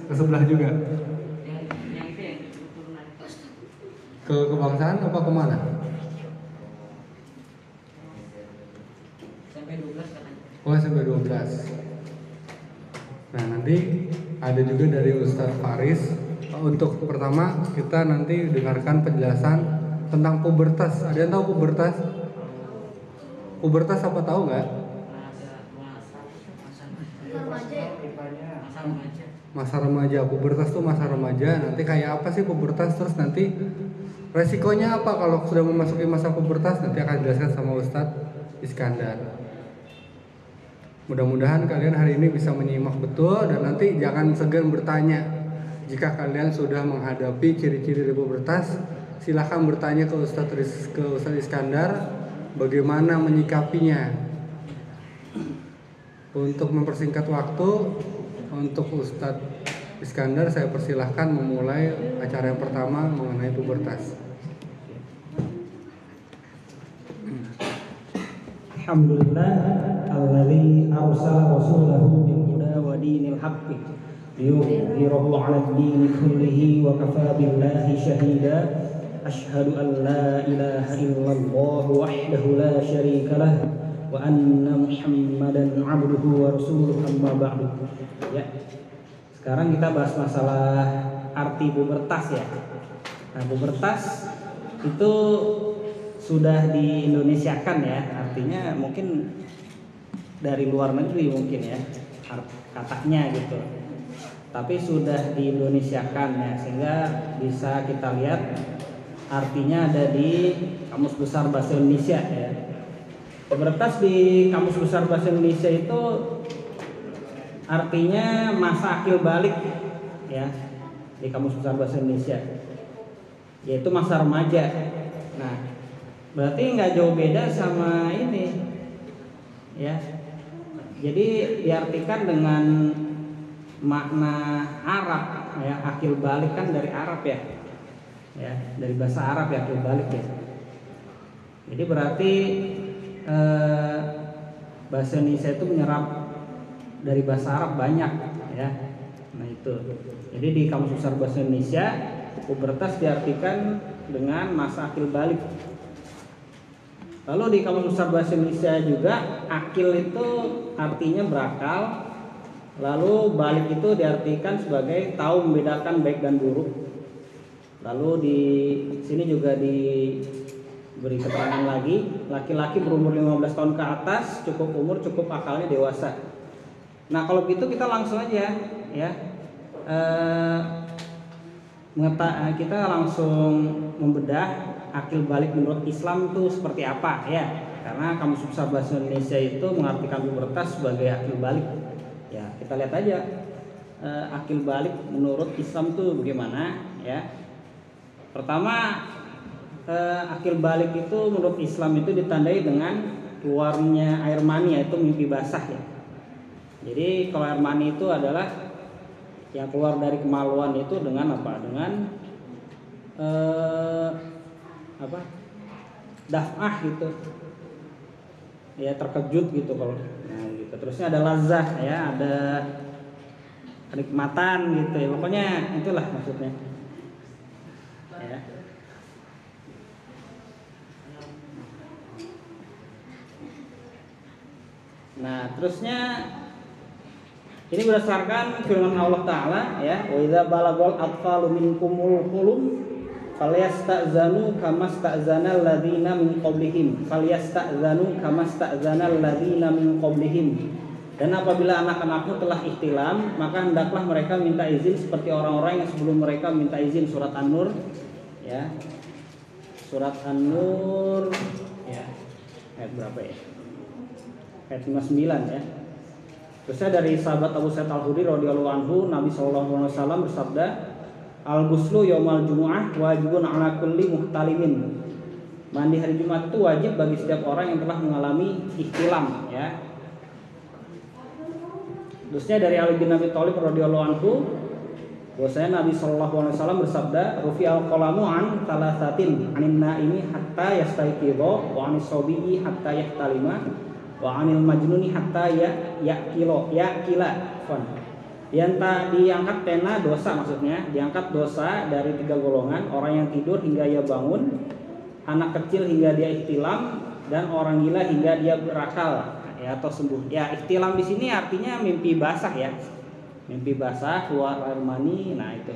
Ke sebelah juga. Yang itu yang turunan. Ke kebangsaan apa kemana? Sampai 12 katanya. Oh, sampai 12. Nah, nanti ada juga dari Ustadz Faris. Untuk pertama kita nanti dengarkan penjelasan tentang pubertas. Ada yang tahu pubertas? Pubertas apa tahu nggak? Masa remaja. Pubertas tuh masa remaja. Nanti kayak apa sih pubertas? Terus nanti resikonya apa kalau sudah memasuki masa pubertas? Nanti akan dijelaskan sama Ustadz Iskandar. Mudah-mudahan kalian hari ini bisa menyimak betul dan nanti jangan segan bertanya. Jika kalian sudah menghadapi ciri-ciri dari pubertas, silahkan bertanya ke Ustadz Iskandar bagaimana menyikapinya. Untuk mempersingkat waktu, untuk Ustadz Iskandar saya persilahkan memulai acara yang pertama mengenai pubertas. Alhamdulillah alladzi arsala rasulahu bil huda wa dinil haqqi liyudhhirahu 'alad dini kullihi wa kafaa billahi shahida. Asyhadu an la ilaha illallah wahdahu la syarika lah wa anna Muhammadan 'abduhu wa rasuluhu amma ba'du. Ya. Sekarang kita bahas masalah arti pubertas ya. Nah, pubertas itu sudah di Indonesiakan ya, artinya mungkin dari luar negeri mungkin ya katanya gitu, tapi sudah di Indonesiakan ya, sehingga bisa kita lihat artinya ada di Kamus Besar Bahasa Indonesia ya. Pubertas di Kamus Besar Bahasa Indonesia itu artinya masa akil balik ya, di Kamus Besar Bahasa Indonesia, yaitu masa remaja. Nah, berarti nggak jauh beda sama ini ya. Jadi diartikan dengan makna Arab ya, akil balik kan dari Arab ya, dari bahasa Arab ya, akil balik ya. Jadi berarti bahasa Indonesia itu menyerap dari bahasa Arab banyak ya. Nah itu. Jadi di Kamus Besar Bahasa Indonesia pubertas diartikan dengan masa akil balik. Lalu di Kamus Besar Bahasa Indonesia juga akil itu artinya berakal. Lalu balik itu diartikan sebagai tahu membedakan baik dan buruk. Lalu di sini juga diberi keterangan lagi, laki-laki berumur 15 tahun ke atas cukup umur, cukup akalnya dewasa. Nah kalau begitu kita langsung aja ya, kita langsung membedah akil balik menurut Islam itu seperti apa ya, karena Kamus Besar Bahasa Indonesia itu mengartikan pubertas sebagai akil balik ya. Kita lihat aja akil balik menurut Islam itu bagaimana ya. Pertama, akil balik itu menurut Islam itu ditandai dengan keluarnya air mani, yaitu mimpi basah ya. Jadi kalau air mani itu adalah yang keluar dari kemaluan itu dengan apa? Dengan daf'ah gitu ya, terkejut gitu kalau nah gitu. Terusnya ada lazah ya, ada kenikmatan gitu ya, pokoknya itulah maksudnya ya. Nah terusnya ini berdasarkan firman Allah Ta'ala ya, wa idza balagul atfalu minkumul hulum falyasta'zanu kamasta'zanal ladzina min qablihim dan apabila anak-anakmu telah ihtilam maka hendaklah mereka minta izin seperti orang-orang yang sebelum mereka minta izin. Surat An-Nur ya, surat An-Nur ya, ayat berapa ya, ayat 59 ya. Terusnya dari sahabat Abu Sa'id Al-Khudri radhiyallahu anhu, Nabi sallallahu alaihi wasallam bersabda, al-ghuslu yaumal jumu'ah wajibun ala kulli muhtalimin. Mandi hari Jumat itu wajib bagi setiap orang yang telah mengalami ihtilam ya. Terusnya dari Ali bin Abi Thalib radhiyallahu anhu, bahwasanya Nabi sallallahu alaihi wasallam bersabda, rufi'al qalamu an thalathatin, anin naimi hatta yastayqidha wa anis sabiyi hatta yahtalima wa anil majnuni hatta ya'kila. diangkat pena dosa, maksudnya diangkat dosa dari 3 golongan: orang yang tidur hingga ia bangun, anak kecil hingga dia ihtilam, dan orang gila hingga dia berakal ya atau sembuh. Ya, ihtilam di sini artinya mimpi basah ya. Mimpi basah, keluar air mani. Nah, itu.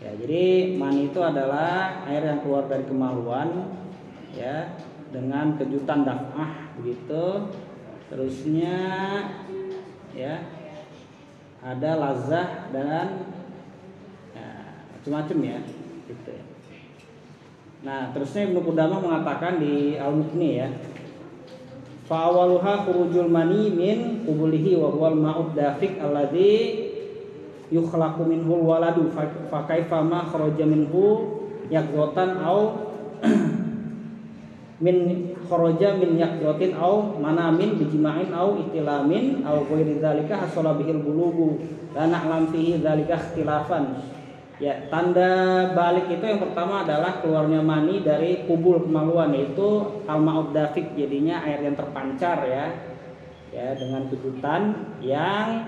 Ya, jadi mani itu adalah air yang keluar dari kemaluan ya, dengan kejutan daf'ah begitu. Terusnya ya ada lazah dan ya, macam-macam ya gitu ya. Nah, terusnya Ibnu Qudamah mengatakan di Al-Mughni ya, fa awaluha khurujul mani min qubulihi wa huwal ma'ud dafiq alladzi yukhlaqu minhul waladu fa kaifa ma kharaja minhu yaqzatan au min kharaja min yaqzatin au manamin bijma'in au ihtilamin au ghairi dzalika hasala bihil bulugu la na'lam fihi dzalika ikhtilafan. Ya, tanda balik itu yang pertama adalah keluarnya mani dari kubul kemaluan, yaitu al-ma'ud dafiq, jadinya air yang terpancar ya. Ya, dengan kejutan yang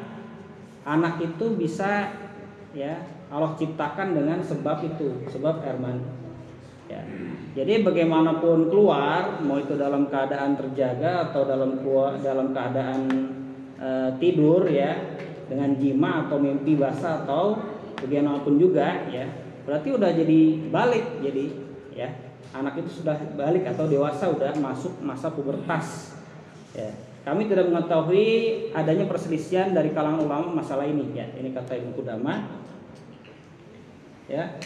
anak itu bisa ya Allah ciptakan dengan sebab itu, sebab air mani. Ya. Jadi bagaimanapun keluar, mau itu dalam keadaan terjaga atau dalam keadaan tidur ya, dengan jima atau mimpi basah atau bagaimanapun juga ya, berarti udah jadi balik, jadi ya anak itu sudah balik atau dewasa, udah masuk masa pubertas. Ya. Kami tidak mengetahui adanya perselisihan dari kalangan ulama masalah ini ya. Ini kata Ibnu Qudamah. Ya.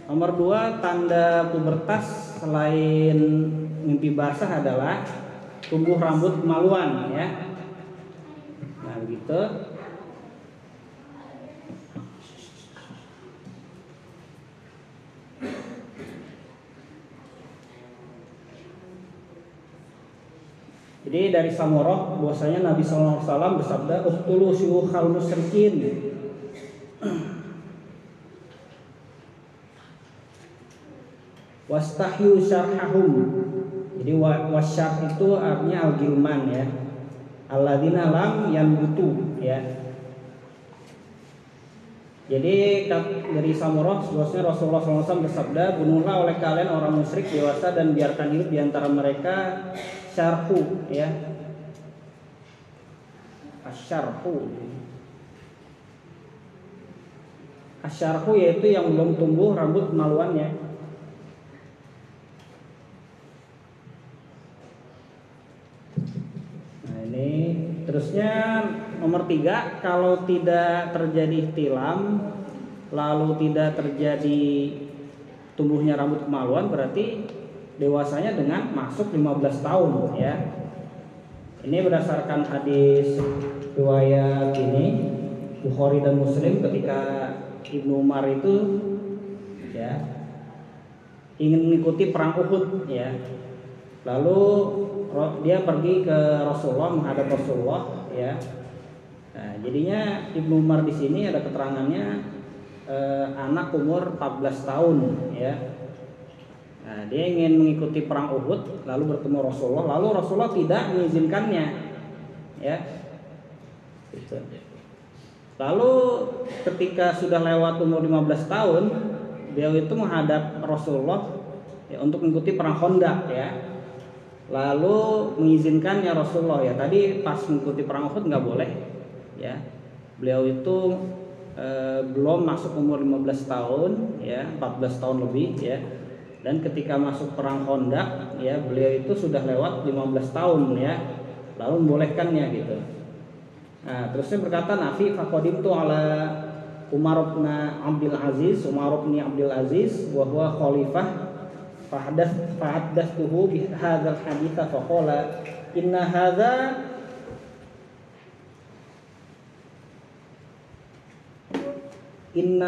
Nomor 2, tanda pubertas selain mimpi basah adalah tumbuh rambut kemaluan ya. Nah, begitu. Jadi dari Samurah bahwasanya Nabi SAW bersabda, "Uqtulu syukhal musyrikin." Wastahyu syarhahum. Jadi wasyar itu artinya al-gilman ya. Alladzina lam yanbutu ya. Jadi dari Samurah bahwasanya Rasulullah SAW bersabda, "Bunuhlah oleh kalian orang musyrik dewasa dan biarkan hidup di antara mereka syarhu ya." Asyarhu. Asyarhu yaitu yang belum tumbuh rambut kemaluannya. Nah, ini terusnya nomor 3, kalau tidak terjadi ihtilam lalu tidak terjadi tumbuhnya rambut kemaluan, berarti dewasanya dengan masuk 15 tahun ya. Ini berdasarkan hadis riwayat ini Bukhari dan Muslim, ketika Ibnu Umar itu ya ingin mengikuti perang Uhud ya. Lalu dia pergi ke Rasulullah, menghadap Rasulullah ya. Nah, jadinya Ibnu Umar di sini ada keterangannya anak umur 14 tahun ya. Nah, dia ingin mengikuti perang Uhud, lalu bertemu Rasulullah, lalu Rasulullah tidak mengizinkannya, ya. Gitu. Lalu ketika sudah lewat umur 15 tahun, beliau itu menghadap Rasulullah ya, untuk mengikuti perang Khandaq ya. Lalu mengizinkannya Rasulullah ya. Tadi pas mengikuti perang Uhud nggak boleh, ya. Beliau itu belum masuk umur 15 tahun, ya, 14 tahun lebih, ya. Dan ketika masuk perang Khandaq ya, beliau itu sudah lewat 15 tahun ya, lalu membolehkannya gitu. Nah, terusnya berkata Nafi faqadimtu ala Umar bin Abdul Aziz wa huwa khalifah fahaddathuhu bi hadzal hadits faqala inna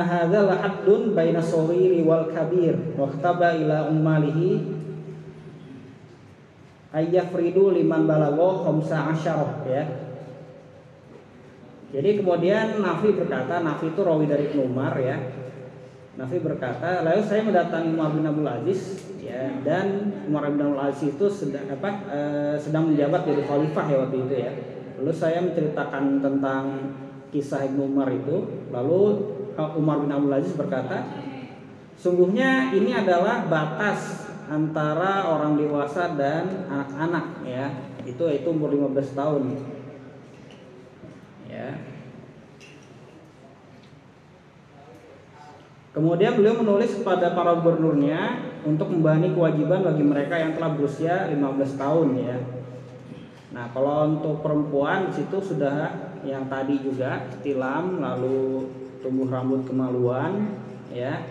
hadza la haddun baina saghiri wal kabir wa khtaba ila ummalihi ayyafridu liman balagha 15 ya. Jadi kemudian Nafi berkata, Nafi itu rawi dari Ibnu Umar ya. Nafi berkata, lalu saya mendatangi Umar bin Abdul Aziz ya, dan Umar bin Abdul Aziz itu sedang menjabat jadi khalifah ya waktu itu ya. Lalu saya menceritakan tentang kisah Ibnu Umar itu. Lalu Umar bin Abdul Aziz berkata, sungguhnya ini adalah batas antara orang dewasa dan anak-anak ya. Itu umur 15 tahun. Ya. Kemudian beliau menulis kepada para gubernurnya untuk membebani kewajiban bagi mereka yang telah berusia 15 tahun ya. Nah, kalau untuk perempuan di situ sudah yang tadi juga istilam, lalu tumbuh rambut kemaluan ya.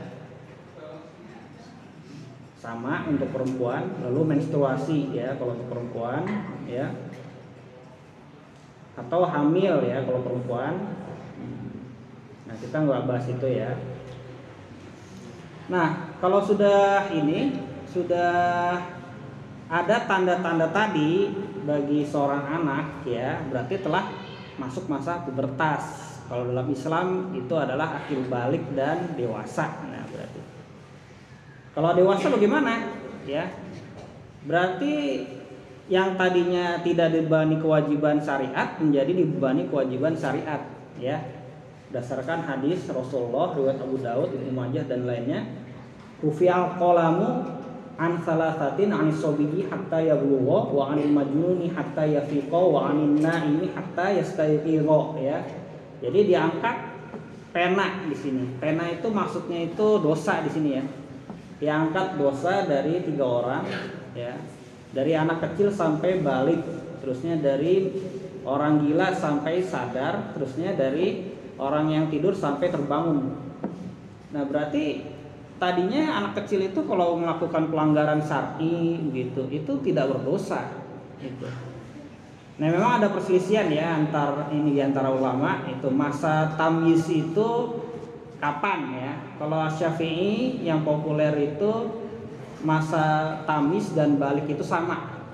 Sama untuk perempuan, lalu menstruasi ya kalau untuk perempuan ya. Atau hamil ya kalau perempuan. Nah, kita nggak bahas itu ya. Nah, kalau sudah ada tanda-tanda tadi bagi seorang anak ya, berarti telah masuk masa pubertas. Kalau dalam Islam itu adalah akil balik dan dewasa. Nah, berarti kalau dewasa bagaimana? Ya, berarti yang tadinya tidak dibebani kewajiban syariat menjadi dibebani kewajiban syariat ya. Berdasarkan hadis Rasulullah riwayat Abu Daud, Ibnu Majah dan lainnya, rufi'al qalamu an salasatin anis sobiyyi hatta yablugha wa anil majnuni hatta yafiqa wa anin naimi hatta yastayqiza ya. Jadi diangkat pena di sini. Pena itu maksudnya itu dosa di sini ya. Diangkat dosa dari 3 orang ya. Dari anak kecil sampai balik, terusnya dari orang gila sampai sadar, terusnya dari orang yang tidur sampai terbangun. Nah, berarti tadinya anak kecil itu kalau melakukan pelanggaran syar'i gitu, itu tidak berdosa gitu. Nah, memang ada perselisihan ya antara ulama itu masa tamyiz itu kapan ya. Kalau Syafi'i yang populer itu masa tamyiz dan balik itu sama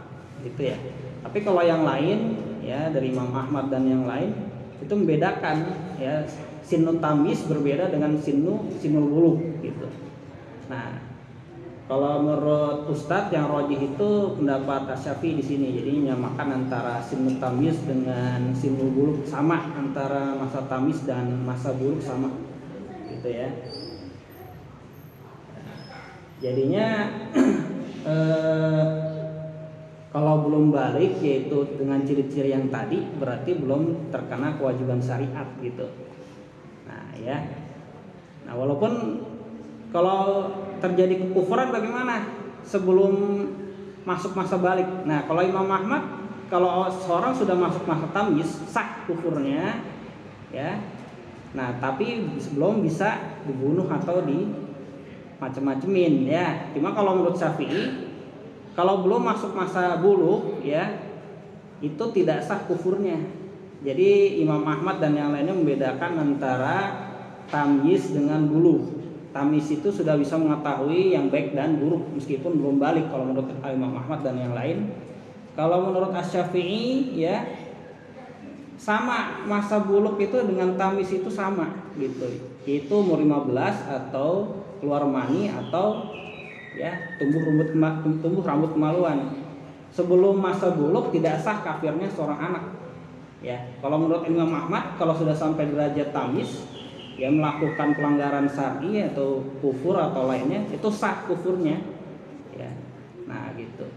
gitu ya. Tapi kalau yang lain ya dari Imam Ahmad dan yang lain itu membedakan ya, sinnu tamyiz berbeda dengan sinul bulugh gitu. Nah, kalau menurut Ustadz yang rajih itu pendapat Asy-Syafi'i di sini. Jadi menyamakan antara sinnu tamyiz dengan sinul bulugh, sama antara masa tamyiz dan masa bulugh sama gitu ya. Jadinya kalau belum balik yaitu dengan ciri-ciri yang tadi berarti belum terkena kewajiban syariat gitu. Nah ya. Nah, walaupun kalau terjadi kekufuran bagaimana sebelum masuk masa balik. Nah, kalau Imam Ahmad kalau seorang sudah masuk masa tamyiz sah kufurnya ya. Nah, tapi belum bisa dibunuh atau di macam-macamin ya. Cuma kalau menurut Syafi'i kalau belum masuk masa bulugh ya itu tidak sah kufurnya. Jadi Imam Ahmad dan yang lainnya membedakan antara tamyiz dengan bulugh. Tamyiz itu sudah bisa mengetahui yang baik dan buruk meskipun belum balik kalau menurut Imam Ahmad dan yang lain. Kalau menurut Asy-Syafi'i ya sama masa bulugh itu dengan tamyiz itu sama gitu. Itu umur 15 atau keluar mani atau ya tumbuh rambut kemaluan. Sebelum masa bulugh tidak sah kafirnya seorang anak ya. Kalau menurut Imam Ahmad kalau sudah sampai derajat tamyiz ya melakukan pelanggaran syar'i atau kufur atau lainnya itu sah kufurnya ya. Nah gitu.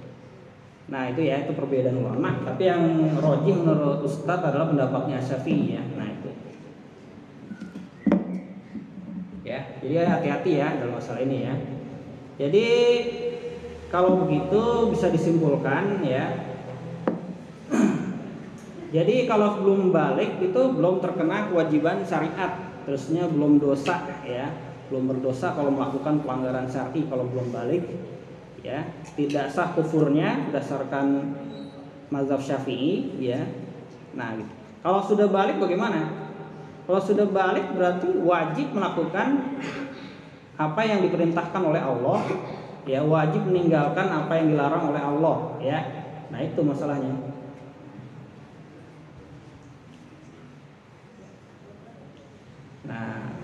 Nah itu ya, itu perbedaan ulama. Tapi yang rajih menurut Ustadz adalah pendapatnya Syafi'i ya. Nah itu ya, jadi hati-hati ya dalam masalah ini ya. Jadi kalau begitu bisa disimpulkan ya. Jadi kalau belum balik itu belum terkena kewajiban syariat, terusnya belum dosa ya, belum berdosa kalau melakukan pelanggaran syar'i kalau belum balik ya. Tidak sah kufurnya berdasarkan mazhab Syafi'i ya. Nah gitu. Kalau sudah balik bagaimana? Kalau sudah balik berarti wajib melakukan apa yang diperintahkan oleh Allah ya, wajib meninggalkan apa yang dilarang oleh Allah ya. Nah itu masalahnya. Nah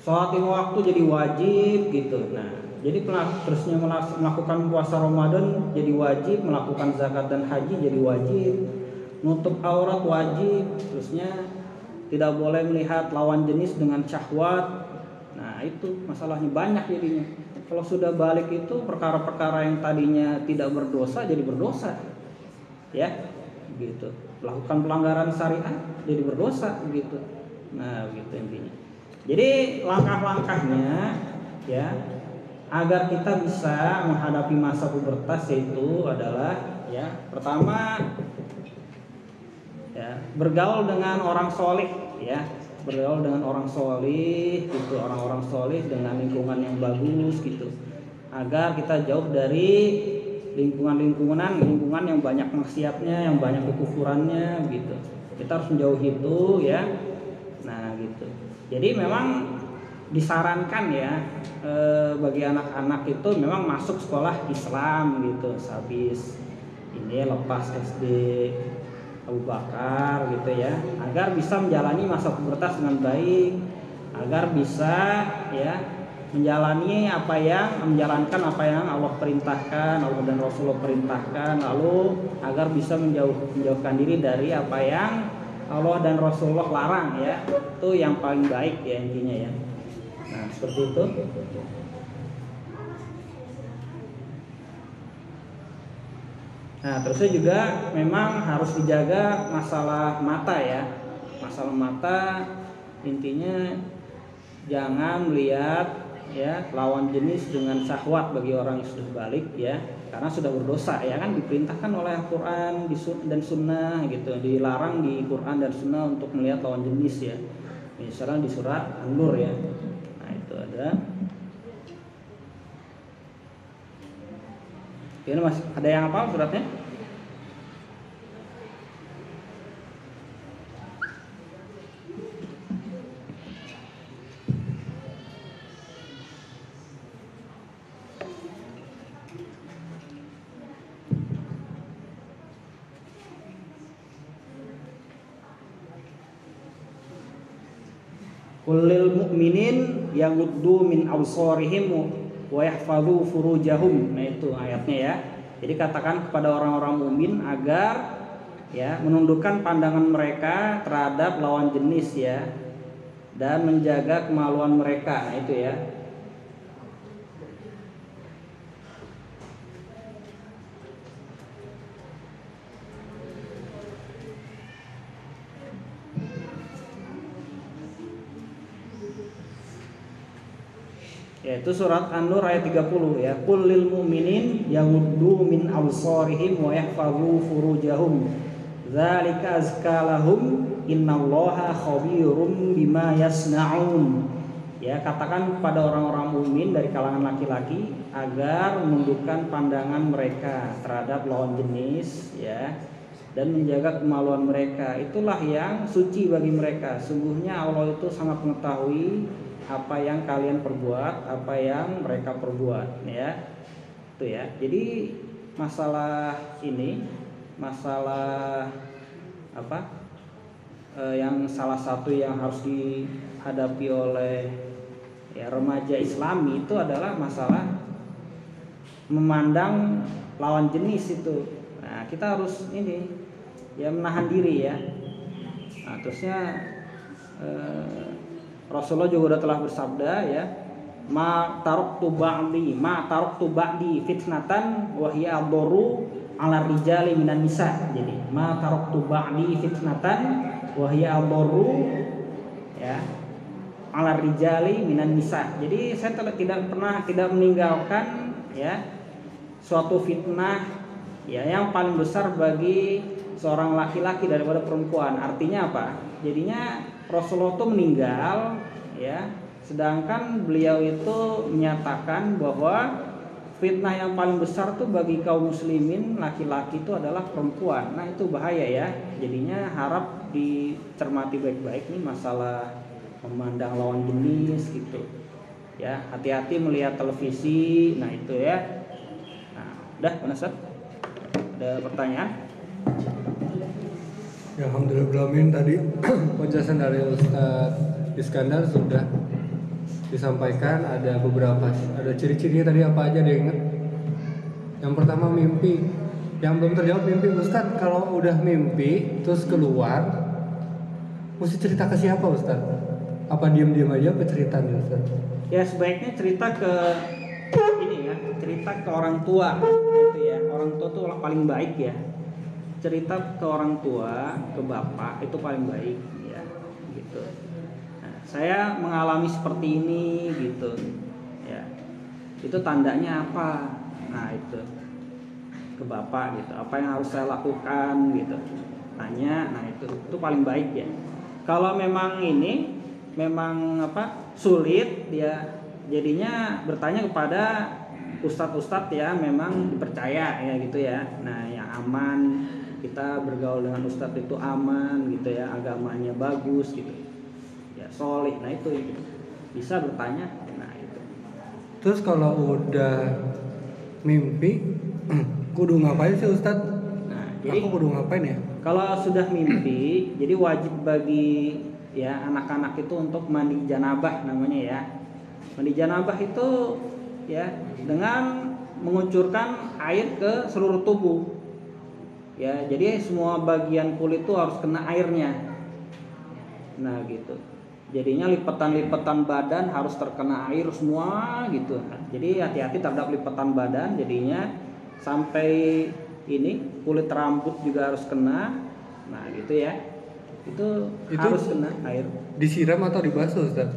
sholat lima waktu jadi wajib gitu. Nah jadi terusnya melakukan puasa Ramadan jadi wajib, melakukan zakat dan haji jadi wajib, nutup aurat wajib, terusnya tidak boleh melihat lawan jenis dengan syahwat. Nah itu masalahnya banyak jadinya. Kalau sudah balik itu perkara-perkara yang tadinya tidak berdosa jadi berdosa, ya, gitu. Melakukan pelanggaran syariat jadi berdosa, gitu. Nah, gitu intinya. Jadi langkah-langkahnya, ya, agar kita bisa menghadapi masa pubertas yaitu adalah, ya, pertama, ya, bergaul dengan orang solih, ya. Bergaul dengan orang solih, gitu, orang-orang solih dengan lingkungan yang bagus, gitu, agar kita jauh dari lingkungan yang banyak maksiatnya, yang banyak kekufurannya, gitu. Kita harus menjauhi itu, ya. Nah, gitu. Jadi memang disarankan, ya, bagi anak-anak itu memang masuk sekolah Islam, gitu, habis ini lepas SD Abu Bakar, gitu, ya, agar bisa menjalani masa pubertas dengan baik, agar bisa, ya, menjalankan apa yang Allah perintahkan, Allah dan Rasulullah perintahkan, lalu agar bisa menjauhkan diri dari apa yang Allah dan Rasulullah larang, ya, itu yang paling baik, ya, intinya, ya. Nah, seperti itu. Nah, terusnya juga memang harus dijaga masalah mata, ya. Masalah mata intinya jangan melihat, ya, lawan jenis dengan syahwat bagi orang yang sudah balik, ya, karena sudah berdosa, ya kan, diperintahkan oleh Al-Quran dan Sunnah, gitu, dilarang di Quran dan Sunnah untuk melihat lawan jenis, ya, misalnya di surat An-Nur, ya. Nah, itu ada. Ini masih ada yang apa suratnya? Kullil mu'minin yaghuddu min absarihim wa yahfazu furujahum. Nah, itu ayatnya, ya. Jadi katakan kepada orang-orang mukmin agar, ya, menundukkan pandangan mereka terhadap lawan jenis, ya, dan menjaga kemaluan mereka. Nah, itu, ya. Yaitu surat An-Nur ayat 30, ya. Qul lil mu'minin yaghuddu min absarihim wa yahfazu furujahum. Dzalika azka lahum innallaha khabirum bima yasnaun. Ya, katakan kepada orang-orang mukmin dari kalangan laki-laki agar menundukkan pandangan mereka terhadap lawan jenis, ya, dan menjaga kemaluan mereka. Itulah yang suci bagi mereka. Sungguhnya Allah itu sangat mengetahui apa yang kalian perbuat, apa yang mereka perbuat, ya. Itu, ya. Jadi masalah ini, masalah apa? Yang salah satu yang harus dihadapi oleh, ya, remaja Islami itu adalah masalah memandang lawan jenis itu. Nah, kita harus ini, ya, menahan diri, ya. Nah, terusnya Rasulullah juga telah bersabda, ya, ma taraktu ba'di fitnatan wa hiya adharu 'ala rijali minan nisa. Jadi ma taraktu ba'di fitnatan wa hiya adharu, ya, 'ala rijali minan nisa. Jadi saya tidak meninggalkan, ya, suatu fitnah, ya, yang paling besar bagi seorang laki-laki daripada perempuan. Artinya apa? Jadinya Rasulullah itu meninggal, ya, sedangkan beliau itu menyatakan bahwa fitnah yang paling besar tuh bagi kaum muslimin laki-laki itu adalah perempuan. Nah, itu bahaya, ya. Jadinya harap dicermati baik-baik nih masalah memandang lawan jenis, gitu, ya. Hati-hati melihat televisi. Nah, itu, ya. Nah, udah, Ustaz? Ada pertanyaan? Ya, alhamdulillah tadi penjelasan dari Ustadz Iskandar sudah disampaikan. Ada beberapa, ada ciri-cirinya tadi apa aja dia ingat. Yang pertama mimpi. Yang belum terjawab mimpi Ustadz, kalau udah mimpi terus keluar Mesti cerita ke siapa Ustaz? Apa diam-diam aja apa cerita nih Ustaz? Ya sebaiknya cerita ke ini ya, cerita ke orang tua gitu ya. Orang tua tuh paling baik ya. Cerita ke orang tua, ke bapak itu paling baik ya, gitu. Nah, saya mengalami seperti ini gitu. Ya. Itu tandanya apa? Nah, itu ke bapak gitu. Apa yang harus saya lakukan gitu. Tanya, nah itu paling baik ya. Kalau memang ini memang sulit ya, jadinya bertanya kepada ustadz-ustadz ya memang dipercaya ya gitu ya. Nah yang aman, kita bergaul dengan ustadz itu aman gitu ya, agamanya bagus gitu ya, solid. Nah itu bisa bertanya. Nah itu Terus kalau udah mimpi kudu ngapain sih Ustadz? nah jadi Aku kudu ngapain ya? kalau sudah mimpi, jadi wajib bagi ya anak-anak itu untuk mandi janabah namanya ya. Mandi janabah itu ya dengan mengucurkan air ke seluruh tubuh. Ya, jadi semua bagian kulit itu harus kena airnya. Nah, gitu. Jadinya lipatan-lipatan badan harus terkena air semua gitu. Jadi hati-hati terhadap lipatan badan, jadinya sampai ini kulit rambut juga harus kena. Nah gitu ya, itu harus kena air. Disiram atau dibasuh Ustaz?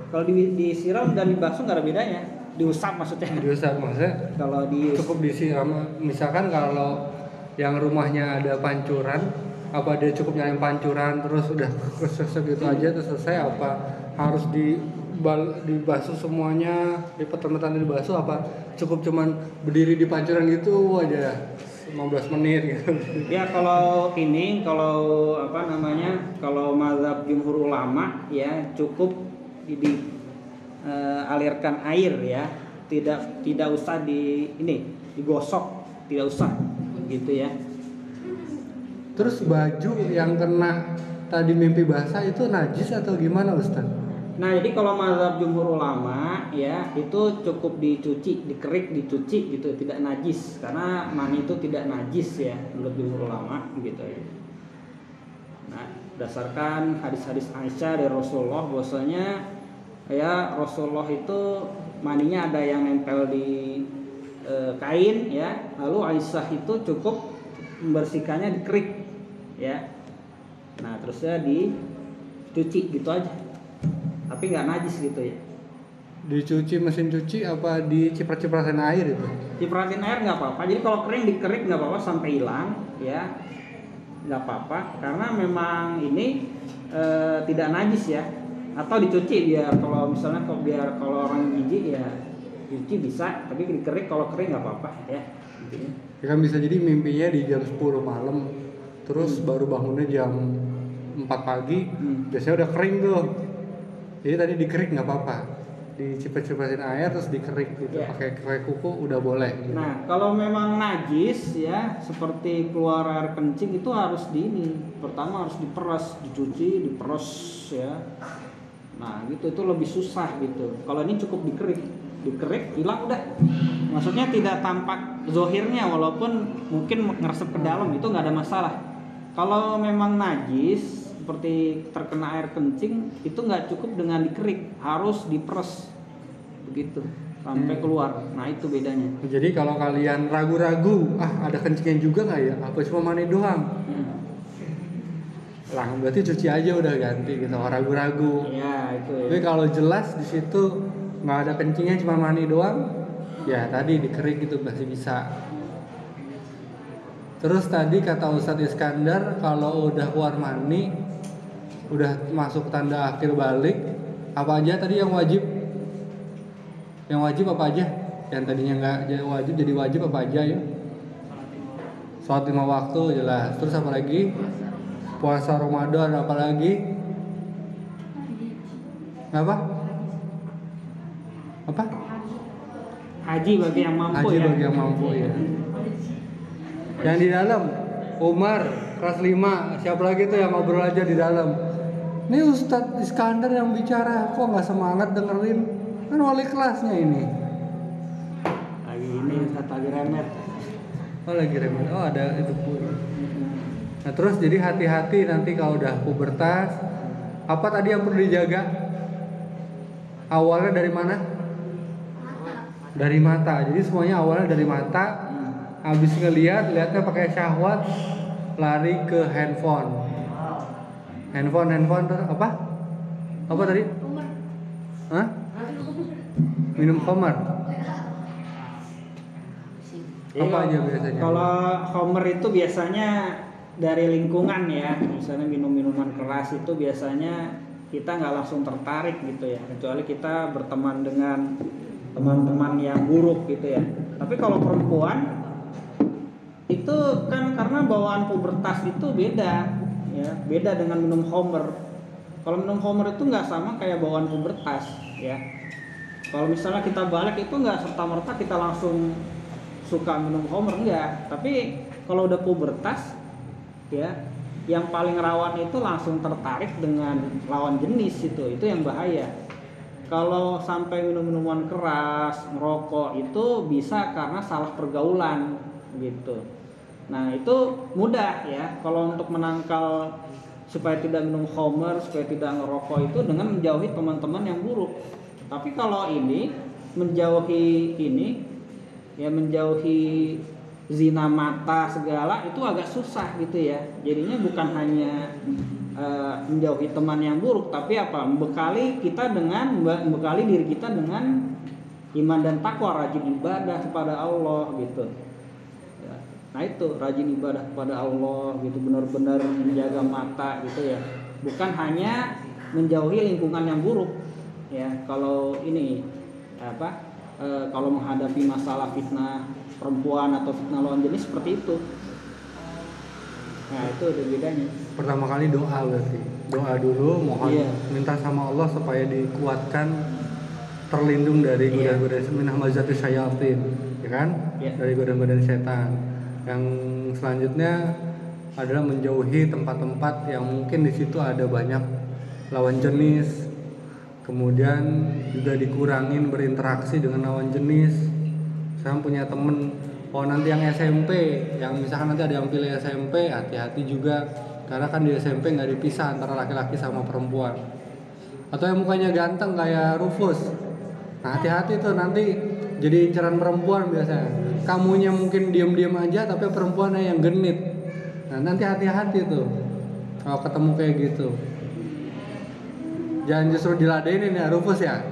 Kalau disiram dan dibasuh nggak ada bedanya, diusap maksudnya. Diusap maksudnya Kalau cukup disiram. Misalkan kalau yang rumahnya ada pancuran, apa dia cukup nyalain pancuran terus udah kesesek gitu aja terus selesai, apa harus dibasuh semuanya, lipatan-lipatan dibasuh, apa cukup cuman berdiri di pancuran gitu aja 15 menit gitu. Ya kalau kalau mazhab jumhur ulama ya cukup alirkan air ya, tidak usah digosok, tidak usah gitu ya. Terus baju yang kena tadi mimpi basah itu najis atau gimana Ustaz? Nah jadi kalau mazhab jumhur ulama ya itu cukup dicuci, dikerik, dicuci gitu, tidak najis, karena mani itu tidak najis ya menurut jumhur ulama gitu ya. Nah berdasarkan hadis-hadis Aisyah dari Rasulullah bahwasanya ya Rasulullah itu maninya ada yang nempel di kain ya, lalu Aisyah itu cukup membersihkannya dikerik ya. Nah terusnya dicuci gitu aja, tapi nggak najis gitu ya. Dicuci mesin cuci apa diciprat-cipratin air itu? Cipratin air nggak apa-apa. Jadi kalau kering dikerik nggak apa-apa sampai hilang ya, nggak apa-apa karena memang ini tidak najis ya. Atau dicuci biar kalau misalnya kalau orang jijik ya cuci bisa, tapi dikerik, kalau kering nggak apa-apa ya. Intinya. Ya kan bisa jadi mimpinya di jam 10 malam, terus baru bangunnya jam 4 pagi, biasanya udah kering tuh. Jadi tadi dikerik nggak apa-apa, diciprat-cipratin air terus dikerik gitu, ya. pakai kuku udah boleh gitu. Nah kalau memang najis ya seperti keluar air kencing itu harus pertama harus diperas, dicuci, diperas ya. Nah gitu, itu lebih susah gitu. Kalau ini cukup dikerik hilang udah. Maksudnya tidak tampak zohirnya, walaupun mungkin ngeresep ke dalam itu nggak ada masalah. Kalau memang najis seperti terkena air kencing itu nggak cukup dengan dikerik, harus diperes begitu sampai keluar. Nah itu bedanya. Jadi kalau kalian ragu-ragu, ada kencingnya juga nggak ya? Apa cuma mani doang? Lah berarti cuci aja udah ganti gitu, ragu-ragu. Ya itu. Tapi kalau jelas di situ nggak ada kencingnya cuma mani doang, ya tadi dikerik gitu masih bisa. Terus tadi kata Ustadz Iskandar kalau udah keluar mani, udah masuk tanda akhir balik, apa aja tadi yang wajib? Yang wajib apa aja? Yang tadinya nggak wajib jadi wajib apa aja ya? Sholat 5 waktu jelas. Terus apa lagi? Puasa Ramadan apa lagi? Apa? Haji bagi yang mampu. Haji ya. bagi yang mampu ya. Yang di dalam Umar kelas 5, siapa lagi tuh yang ngobrol aja di dalam. Ini Ustadz Iskandar yang bicara, kok nggak semangat dengerin? Kan wali kelasnya ini. Lagi ini Ustadz lagi remet. Oh lagi remet. Oh ada itu pun. Nah terus jadi hati-hati nanti kalau udah pubertas, Apa tadi yang perlu dijaga? Awalnya dari mana? Dari mata. Jadi semuanya awalnya dari mata. Habis lihatnya pakai syahwat, lari ke handphone. Handphone terus apa? Apa tadi? Hah? Minum khamar. Apa aja biasanya? Kalau homer itu biasanya dari lingkungan ya, misalnya minum-minuman keras itu biasanya kita nggak langsung tertarik gitu ya, kecuali kita berteman dengan teman-teman yang buruk gitu ya. Tapi kalau perempuan itu kan karena bawaan pubertas itu beda ya, beda dengan minum homer. Kalau minum homer itu nggak sama kayak bawaan pubertas ya. Kalau misalnya kita balik itu nggak serta-merta kita langsung suka minum homer, enggak. Tapi kalau udah pubertas ya, yang paling rawan itu langsung tertarik dengan lawan jenis itu yang bahaya. Kalau sampai minum minuman keras, merokok itu bisa karena salah pergaulan gitu. Nah itu mudah ya kalau untuk menangkal supaya tidak minum homer, supaya tidak ngerokok itu dengan menjauhi teman-teman yang buruk. Tapi kalau ini menjauhi ini ya, menjauhi zina mata segala itu agak susah gitu ya. Jadinya bukan hanya menjauhi teman yang buruk, tapi apa? Membekali diri kita dengan iman dan takwa, rajin ibadah kepada Allah gitu. Ya. Nah itu rajin ibadah kepada Allah gitu, benar-benar menjaga mata gitu ya. Bukan hanya menjauhi lingkungan yang buruk ya. Kalau ini apa? Kalau menghadapi masalah fitnah perempuan atau fitnah lawan jenis seperti itu. Nah itu ada bedanya. Pertama kali doa berarti. Doa dulu, mohon minta sama Allah supaya dikuatkan, terlindung dari godaan-godaan minah mazati syayatin, ya kan? Dari godaan-godaan setan. Yang selanjutnya adalah menjauhi tempat-tempat yang mungkin di situ ada banyak lawan jenis. Kemudian juga dikurangin berinteraksi dengan lawan jenis. Saya punya temen, nanti yang SMP, yang misalkan nanti ada yang pilih SMP, hati-hati juga, karena kan di SMP nggak dipisah antara laki-laki sama perempuan. Atau yang mukanya ganteng kayak Rufus, nah hati-hati tuh nanti jadi incaran perempuan biasanya. Kamunya mungkin diam-diam aja, tapi perempuannya yang genit. Nah nanti hati-hati tuh kalau ketemu kayak gitu. Jangan justru diladenin ya Rufus ya.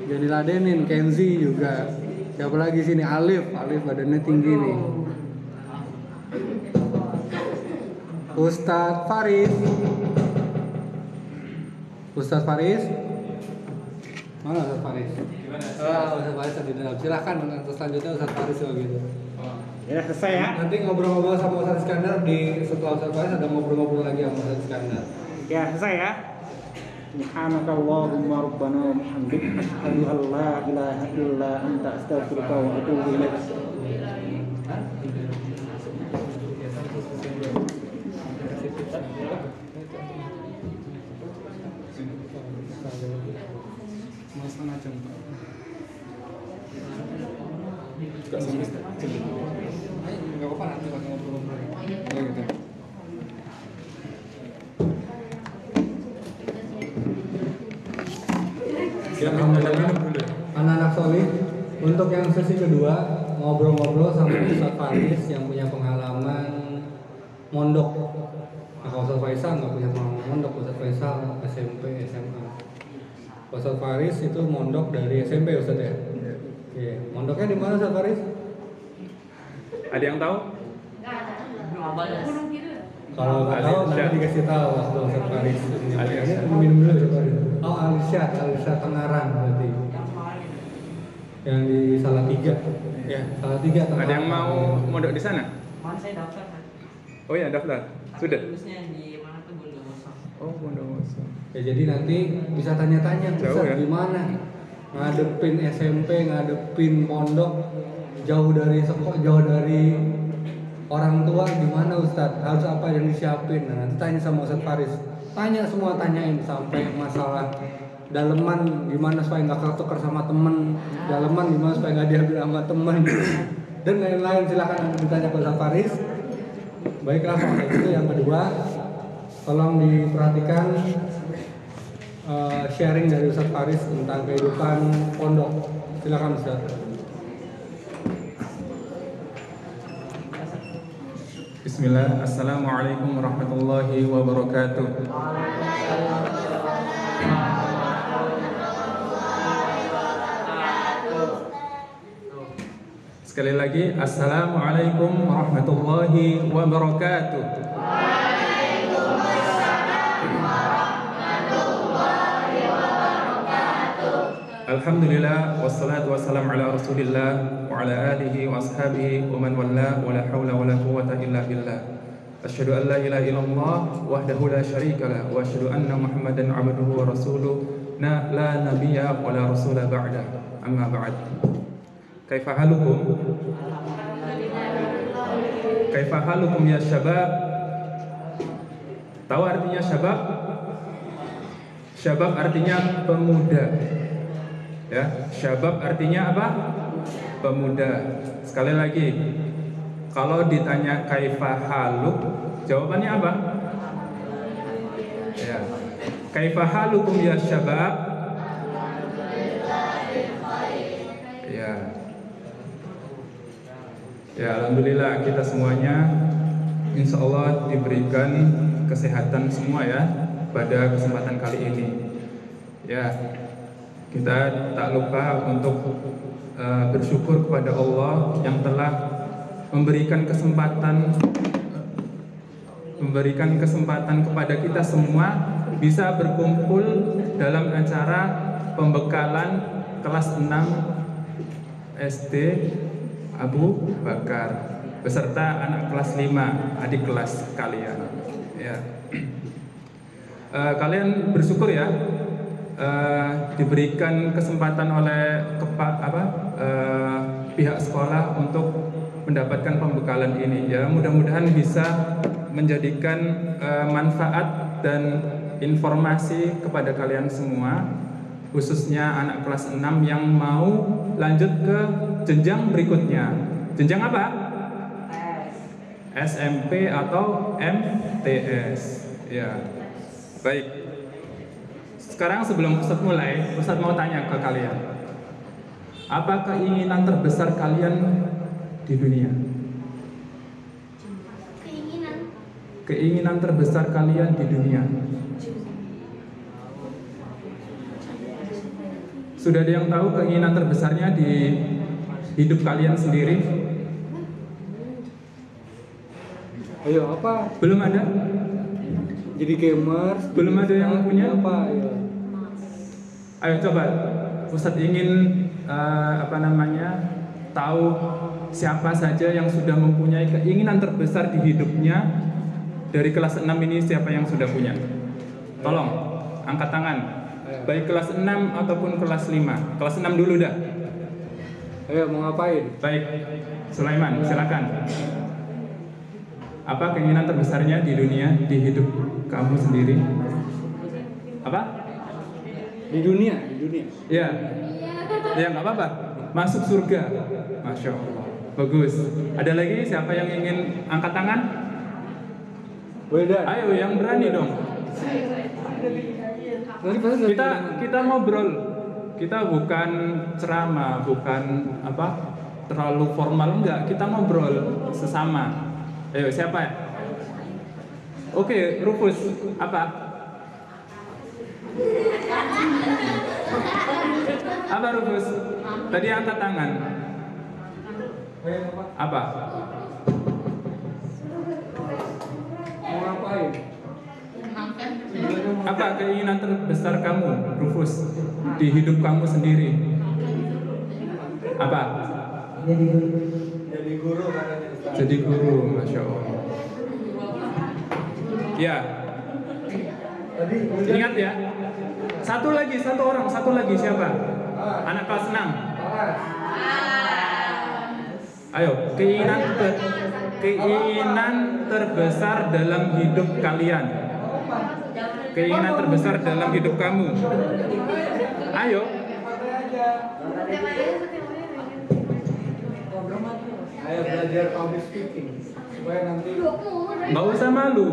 Jangan diladenin. Kenzi juga. Siapa lagi sini? Alif badannya tinggi nih. Ustadz Faris. Mana Ustadz Faris? Ustadz Faris di dalam. Silahkan untuk selanjutnya Ustadz Faris gitu. Ya selesai ya. Nanti ngobrol-ngobrol sama Ustadz Iskandar setelah Ustadz Faris ada ngobrol-ngobrol lagi sama Ustadz Iskandar. Ya selesai ya. Subhanakallahumma rabbana wa bihamdika asyhadu an la ilaha illa anta astaghfiruka wa atubu ilaik. Setengah jam. Enggak apa-apa nanti pakai ngobrol-ngobrol. Ya gitu. Anak-anak solid, untuk yang sesi kedua ngobrol-ngobrol sama Ustadz Faris yang punya pengalaman mondok. Nah, kalau Ustadz Faisal nggak punya pengalaman mondok, Ustadz Faisal SMP, SMA. Ustadz Faris itu mondok dari SMP Ustadz ya? Iya. Mondoknya di mana Ustadz Faris? Ada yang tahu? Kalau nggak tahu nanti dikasih tahu waktu Ustadz Faris. Alisyad. Minum dulu Ustadz Faris. Oh Alisyad Tangerang berarti. Yang di Salatiga. Ya, Salatiga. Ada yang mau mondok di sana? Kemarin saya daftar kan. Oh ya daftar. Sudah. Lulusnya di mana tuh Bondowoso. Oh Bondowoso. Ya jadi nanti bisa tanya-tanya Jauh Ustadz ya? gimana ngadepin SMP, ngadepin pondok, jauh dari sekolah, jauh dari orang tua gimana Ustadz, harus apa yang disiapin. Nah nanti tanya sama Ustadz Faris, tanyain sampai masalah daleman gimana supaya nggak ketukar sama temen, daleman gimana supaya nggak diambil sama temen, dan lain-lain. Silakan nanti ditanya ke Ustadz Faris. Baiklah, kalau itu yang kedua tolong diperhatikan sharing dari Ustadz Faris tentang kehidupan pondok. Silakan Ustadz. Bismillah. Assalamualaikum warahmatullahi wabarakatuh. Sekali lagi, Assalamualaikum warahmatullahi wabarakatuh. Alhamdulillah, wassalatu wassalamu ala rasulillah wa ala alihi wa ashabihi wa man wala wa la hawla wa la quwwata illa billah. Asyhadu an la ilaha illallah wahdahu la syarika lah wa asyhadu anna Muhammadan abduhu wa rasuluh la nabiyya wa la rasula ba'da. Amma ba'd. Kaifa halukum? Kaifa halukum ya syabab? Tahu artinya syabab? Syabab artinya pemuda. Ya, syabab artinya apa? Pemuda. Sekali lagi, kalau ditanya kaifa haluk, jawabannya apa? Ya. Kaifa halukum ya syabab? Ya. Ya, alhamdulillah kita semuanya insya Allah diberikan kesehatan semua ya pada kesempatan kali ini. Ya. Kita tak lupa untuk bersyukur kepada Allah yang telah memberikan kesempatan kepada kita semua bisa berkumpul dalam acara pembekalan kelas 6 SD Abu Bakar beserta anak kelas 5 adik kelas kalian. Ya. Kalian bersyukur ya. Diberikan kesempatan oleh pihak sekolah untuk mendapatkan pembekalan ini ya, mudah-mudahan bisa menjadikan manfaat dan informasi kepada kalian semua, khususnya anak kelas 6 yang mau lanjut ke jenjang berikutnya. Jenjang apa? SMP atau MTS ya. Baik. Sekarang sebelum Ustadz mulai, Ustadz mau tanya ke kalian, apa keinginan terbesar kalian di dunia? Keinginan terbesar kalian di dunia. Sudah ada yang tahu keinginan terbesarnya di hidup kalian sendiri? Ayo, apa? Belum ada? Jadi gamers? Belum ada yang punya? Apa? Ayo. Ayo coba, Ustadz ingin tahu siapa saja yang sudah mempunyai keinginan terbesar di hidupnya. Dari kelas 6 ini siapa yang sudah punya? Tolong, angkat tangan. Baik kelas 6 ataupun kelas 5. Kelas 6 dulu dah. Ayo, mau ngapain? Baik, Sulaiman, silakan. Apa keinginan terbesarnya di dunia, di hidup kamu sendiri? Apa? Di dunia. Ya, ya nggak apa-apa. Masuk surga, masya Allah. Bagus. Ada lagi siapa yang ingin angkat tangan? Wedan. Ayo, yang berani dong. Kita ngobrol. Kita bukan ceramah, bukan terlalu formal, enggak. Kita ngobrol sesama. Ayo, siapa ya? Oke, Rufus, apa? Apa Rufus? Tadi angkat tangan. Apa? Mau ngapain? Apa keinginan terbesar kamu, Rufus, di hidup kamu sendiri? Apa? Jadi guru katanya Ustaz. Jadi guru, masya Allah. Ya. Ingat ya. Satu lagi siapa? Anak kelas 6. Ayo, keinginan terbesar dalam hidup kalian. Keinginan terbesar dalam hidup kamu. Ayo. Ayo belajar public speaking supaya nanti Nggak usah malu.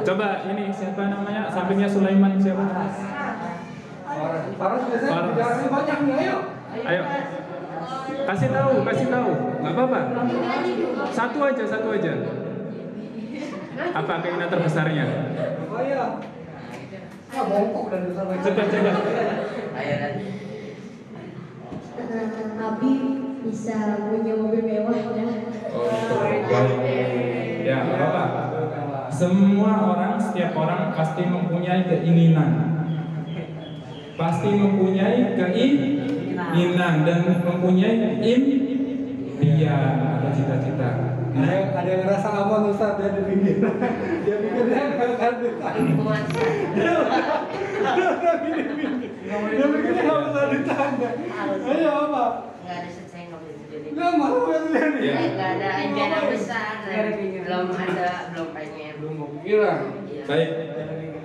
Coba ini siapa namanya? Sampingnya Sulaiman siapa? Farah biasanya bijaknya banyak nih, ayo. Ayo. Kasih tahu. Nggak apa-apa. Satu aja. Apa keinginan terbesarnya? Oh iya. Bongkok dan besar banget. Coba. Abi bisa punya mobil mewah ya. Oh, baik. Ya, apa? Semua orang, setiap orang pasti mempunyai keinginan. Pasti mempunyai keinginan dan mempunyai impian atau cita-cita. Ada yang ngerasa aman Ustaz dia di pinggir. Dia pikir dia akan ditahan. Dia pikir dia nggak bisa ditahan. Ayo apa? Nggak ada saya nggak boleh jadi. Nggak mau ya. Nggak ada rencana besar, belum pengen. Belum mau pikiran. Baik.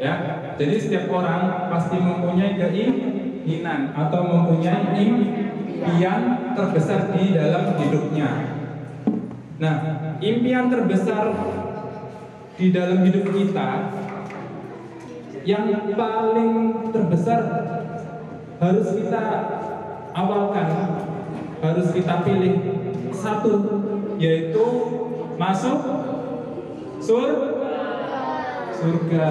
Ya. Jadi setiap orang pasti mempunyai keinginan atau mempunyai impian terbesar di dalam hidupnya. Nah, impian terbesar di dalam hidup kita yang paling terbesar harus kita awalkan, harus kita pilih satu, yaitu masuk surga.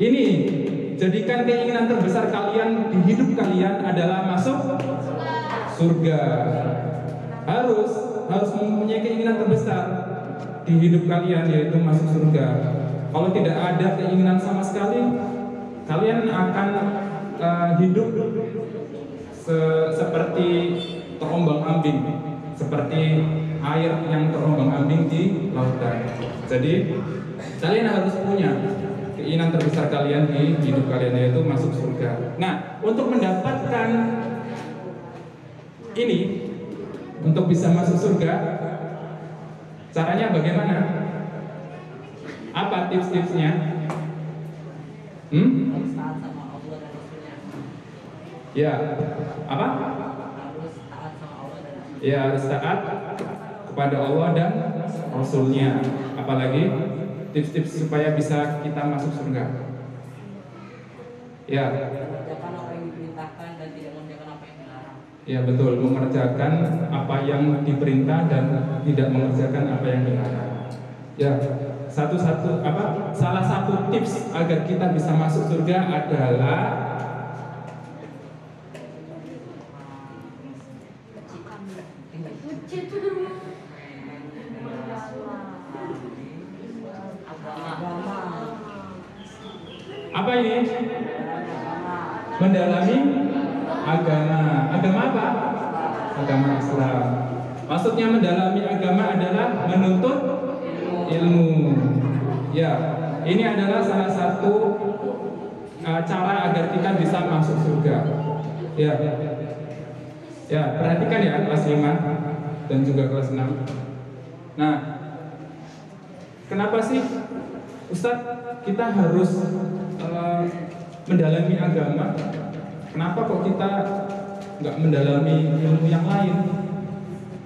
Ini jadikan keinginan terbesar kalian di hidup kalian adalah masuk surga. Harus mempunyai keinginan terbesar di hidup kalian, yaitu masuk surga. Kalau tidak ada keinginan sama sekali, kalian akan hidup seperti terombang-ambing, seperti air yang terombang-ambing di lautan. Jadi kalian harus punya keinginan terbesar kalian di hidup kalian, yaitu masuk surga. Nah, untuk mendapatkan ini, untuk bisa masuk surga, caranya bagaimana? Apa tips-tipsnya? Harus taat sama Allah dan Rasulnya. Ya, apa? Harus taat sama Allah dan Rasulnya. Ya, harus taat kepada Allah dan Rasulnya. Apalagi tips-tips supaya bisa kita masuk surga. Ya. Mengerjakan apa yang diperintahkan dan tidak mengerjakan apa yang dilarang. Ya betul, mengerjakan apa yang diperintah dan tidak mengerjakan apa yang dilarang. Ya, salah satu tips agar kita bisa masuk surga adalah apa ini? Mendalami agama. Agama apa? Agama Islam. Maksudnya mendalami agama adalah menuntut ilmu. Ya, ini adalah salah satu cara agar kita bisa masuk surga. Ya. Ya, perhatikan ya kelas 5 dan juga kelas 6. Nah, kenapa sih Ustadz kita harus mendalami agama? Kenapa kok kita nggak mendalami ilmu yang lain?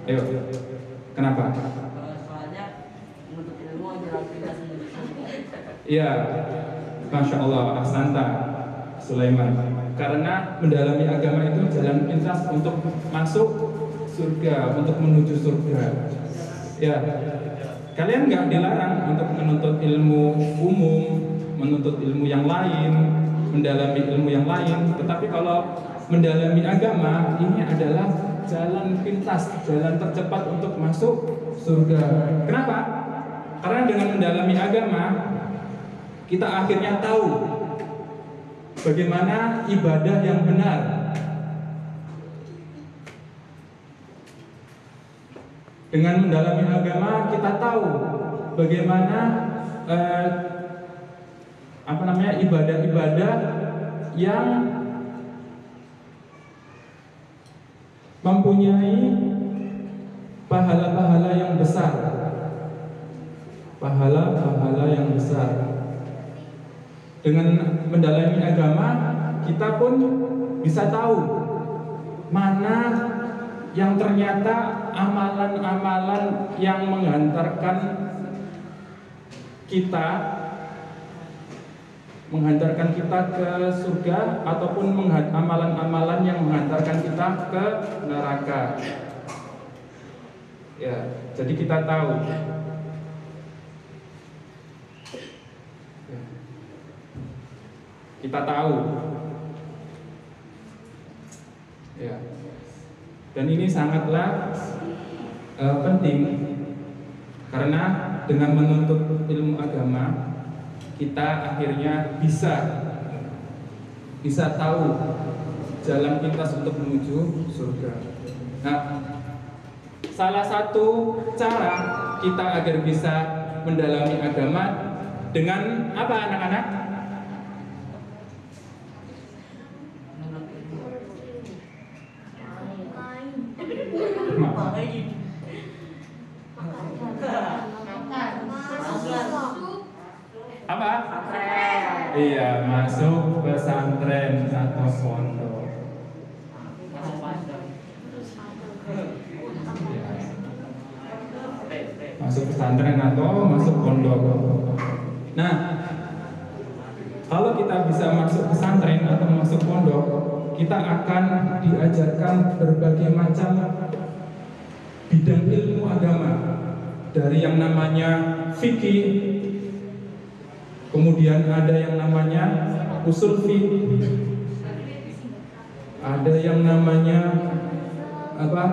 Ayo, kenapa? Soalnya menuntut ilmu adalah kita sendiri. Iya, Masya Allah, ahsanta Sulaiman. Karena mendalami agama itu jalan pintas untuk masuk surga, untuk menuju surga. Ya, kalian nggak dilarang untuk menuntut ilmu umum, menuntut ilmu yang lain, mendalami ilmu yang lain. Tetapi kalau mendalami agama, ini adalah jalan pintas, jalan tercepat untuk masuk surga. Kenapa? Karena dengan mendalami agama, kita akhirnya tahu bagaimana ibadah yang benar. Dengan mendalami agama, kita tahu bagaimana ibadah-ibadah yang mempunyai pahala-pahala yang besar. Pahala-pahala yang besar. Dengan mendalami agama, kita pun bisa tahu mana yang ternyata amalan-amalan yang menghantarkan kita menghantarkan kita ke surga ataupun amalan-amalan yang menghantarkan kita ke neraka. Ya, jadi kita tahu. Kita tahu. Ya. Dan ini sangatlah penting karena dengan menuntut ilmu agama kita akhirnya bisa tahu jalan pintas untuk menuju surga. Nah, salah satu cara kita agar bisa mendalami agama dengan apa anak-anak? Apa? Iya, masuk pesantren atau pondok. Masuk pesantren atau masuk pondok. Nah, kalau kita bisa masuk pesantren atau masuk pondok, kita akan diajarkan berbagai macam bidang ilmu agama, dari yang namanya fikih, kemudian ada yang namanya usul fiqh, ada yang namanya apa?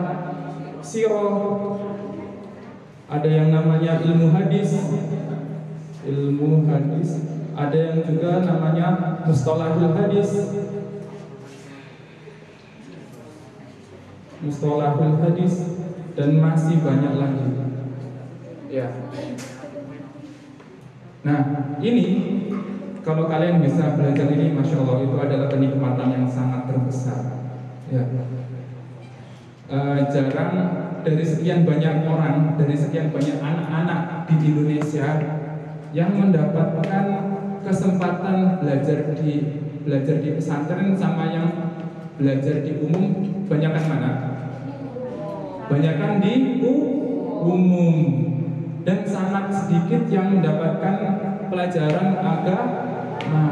Sirah, ada yang namanya ilmu hadis, ada yang juga namanya mustalahul hadis, dan masih banyak lagi. Ya. Nah, ini kalau kalian bisa belajar ini, masya Allah, itu adalah kenikmatan yang sangat terbesar. Ya. Jarang dari sekian banyak orang, dari sekian banyak anak-anak di Indonesia yang mendapatkan kesempatan belajar di pesantren sama yang belajar di umum. Banyakan mana? Banyakan di umum, dan sangat sedikit yang mendapatkan pelajaran agama.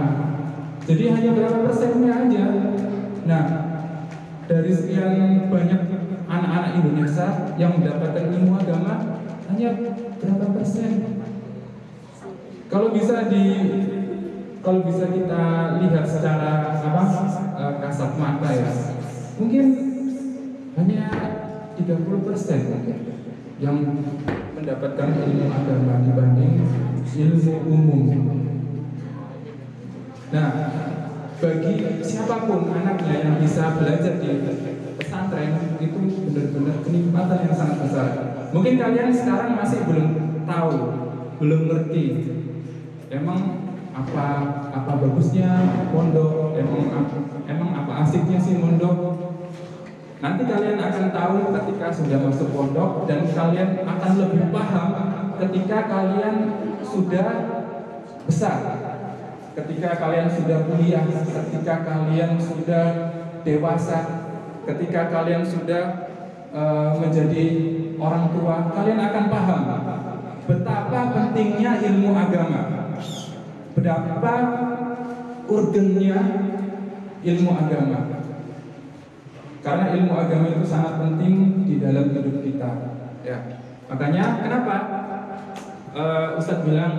Jadi hanya berapa persennya aja. Nah, dari sekian banyak anak-anak Indonesia yang mendapatkan ilmu agama, hanya berapa persen? Kalau bisa kita lihat secara kasat mata ya, mungkin hanya 30% yang mendapatkan ilmu agama dibanding ilmu umum. Nah, bagi siapapun anaknya yang bisa belajar di pesantren, itu benar-benar kenikmatan yang sangat besar. Mungkin kalian sekarang masih belum tahu, belum ngerti emang apa bagusnya pondok, emang apa asiknya sih mondok. Nanti kalian akan tahu ketika sudah masuk pondok, dan kalian akan lebih paham ketika kalian sudah besar, ketika kalian sudah kuliah, ketika kalian sudah dewasa, ketika kalian sudah menjadi orang tua. Kalian akan paham betapa pentingnya ilmu agama, betapa urgennya ilmu agama. Karena ilmu agama itu sangat penting di dalam hidup kita. Ya, makanya kenapa Ustadz bilang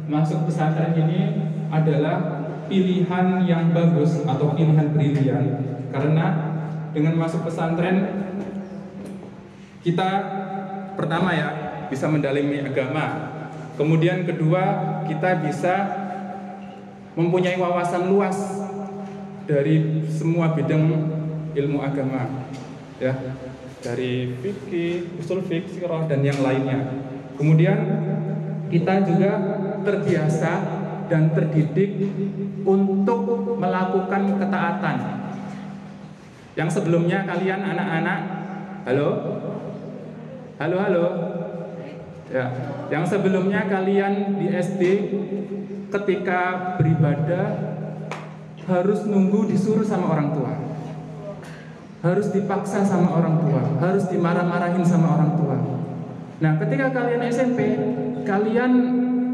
masuk pesantren ini adalah pilihan yang bagus atau pilihan brilian. Karena dengan masuk pesantren kita pertama ya bisa mendalami agama. Kemudian kedua, kita bisa mempunyai wawasan luas dari semua bidang ilmu agama, ya, dari fikih, usul fikih, sirah, dan yang lainnya. Kemudian kita juga terbiasa dan terdidik untuk melakukan ketaatan. Yang sebelumnya kalian anak-anak, halo, ya, yang sebelumnya kalian di SD ketika beribadah harus nunggu disuruh sama orang tua, harus dipaksa sama orang tua, harus dimarah-marahin sama orang tua. Nah, ketika kalian SMP, kalian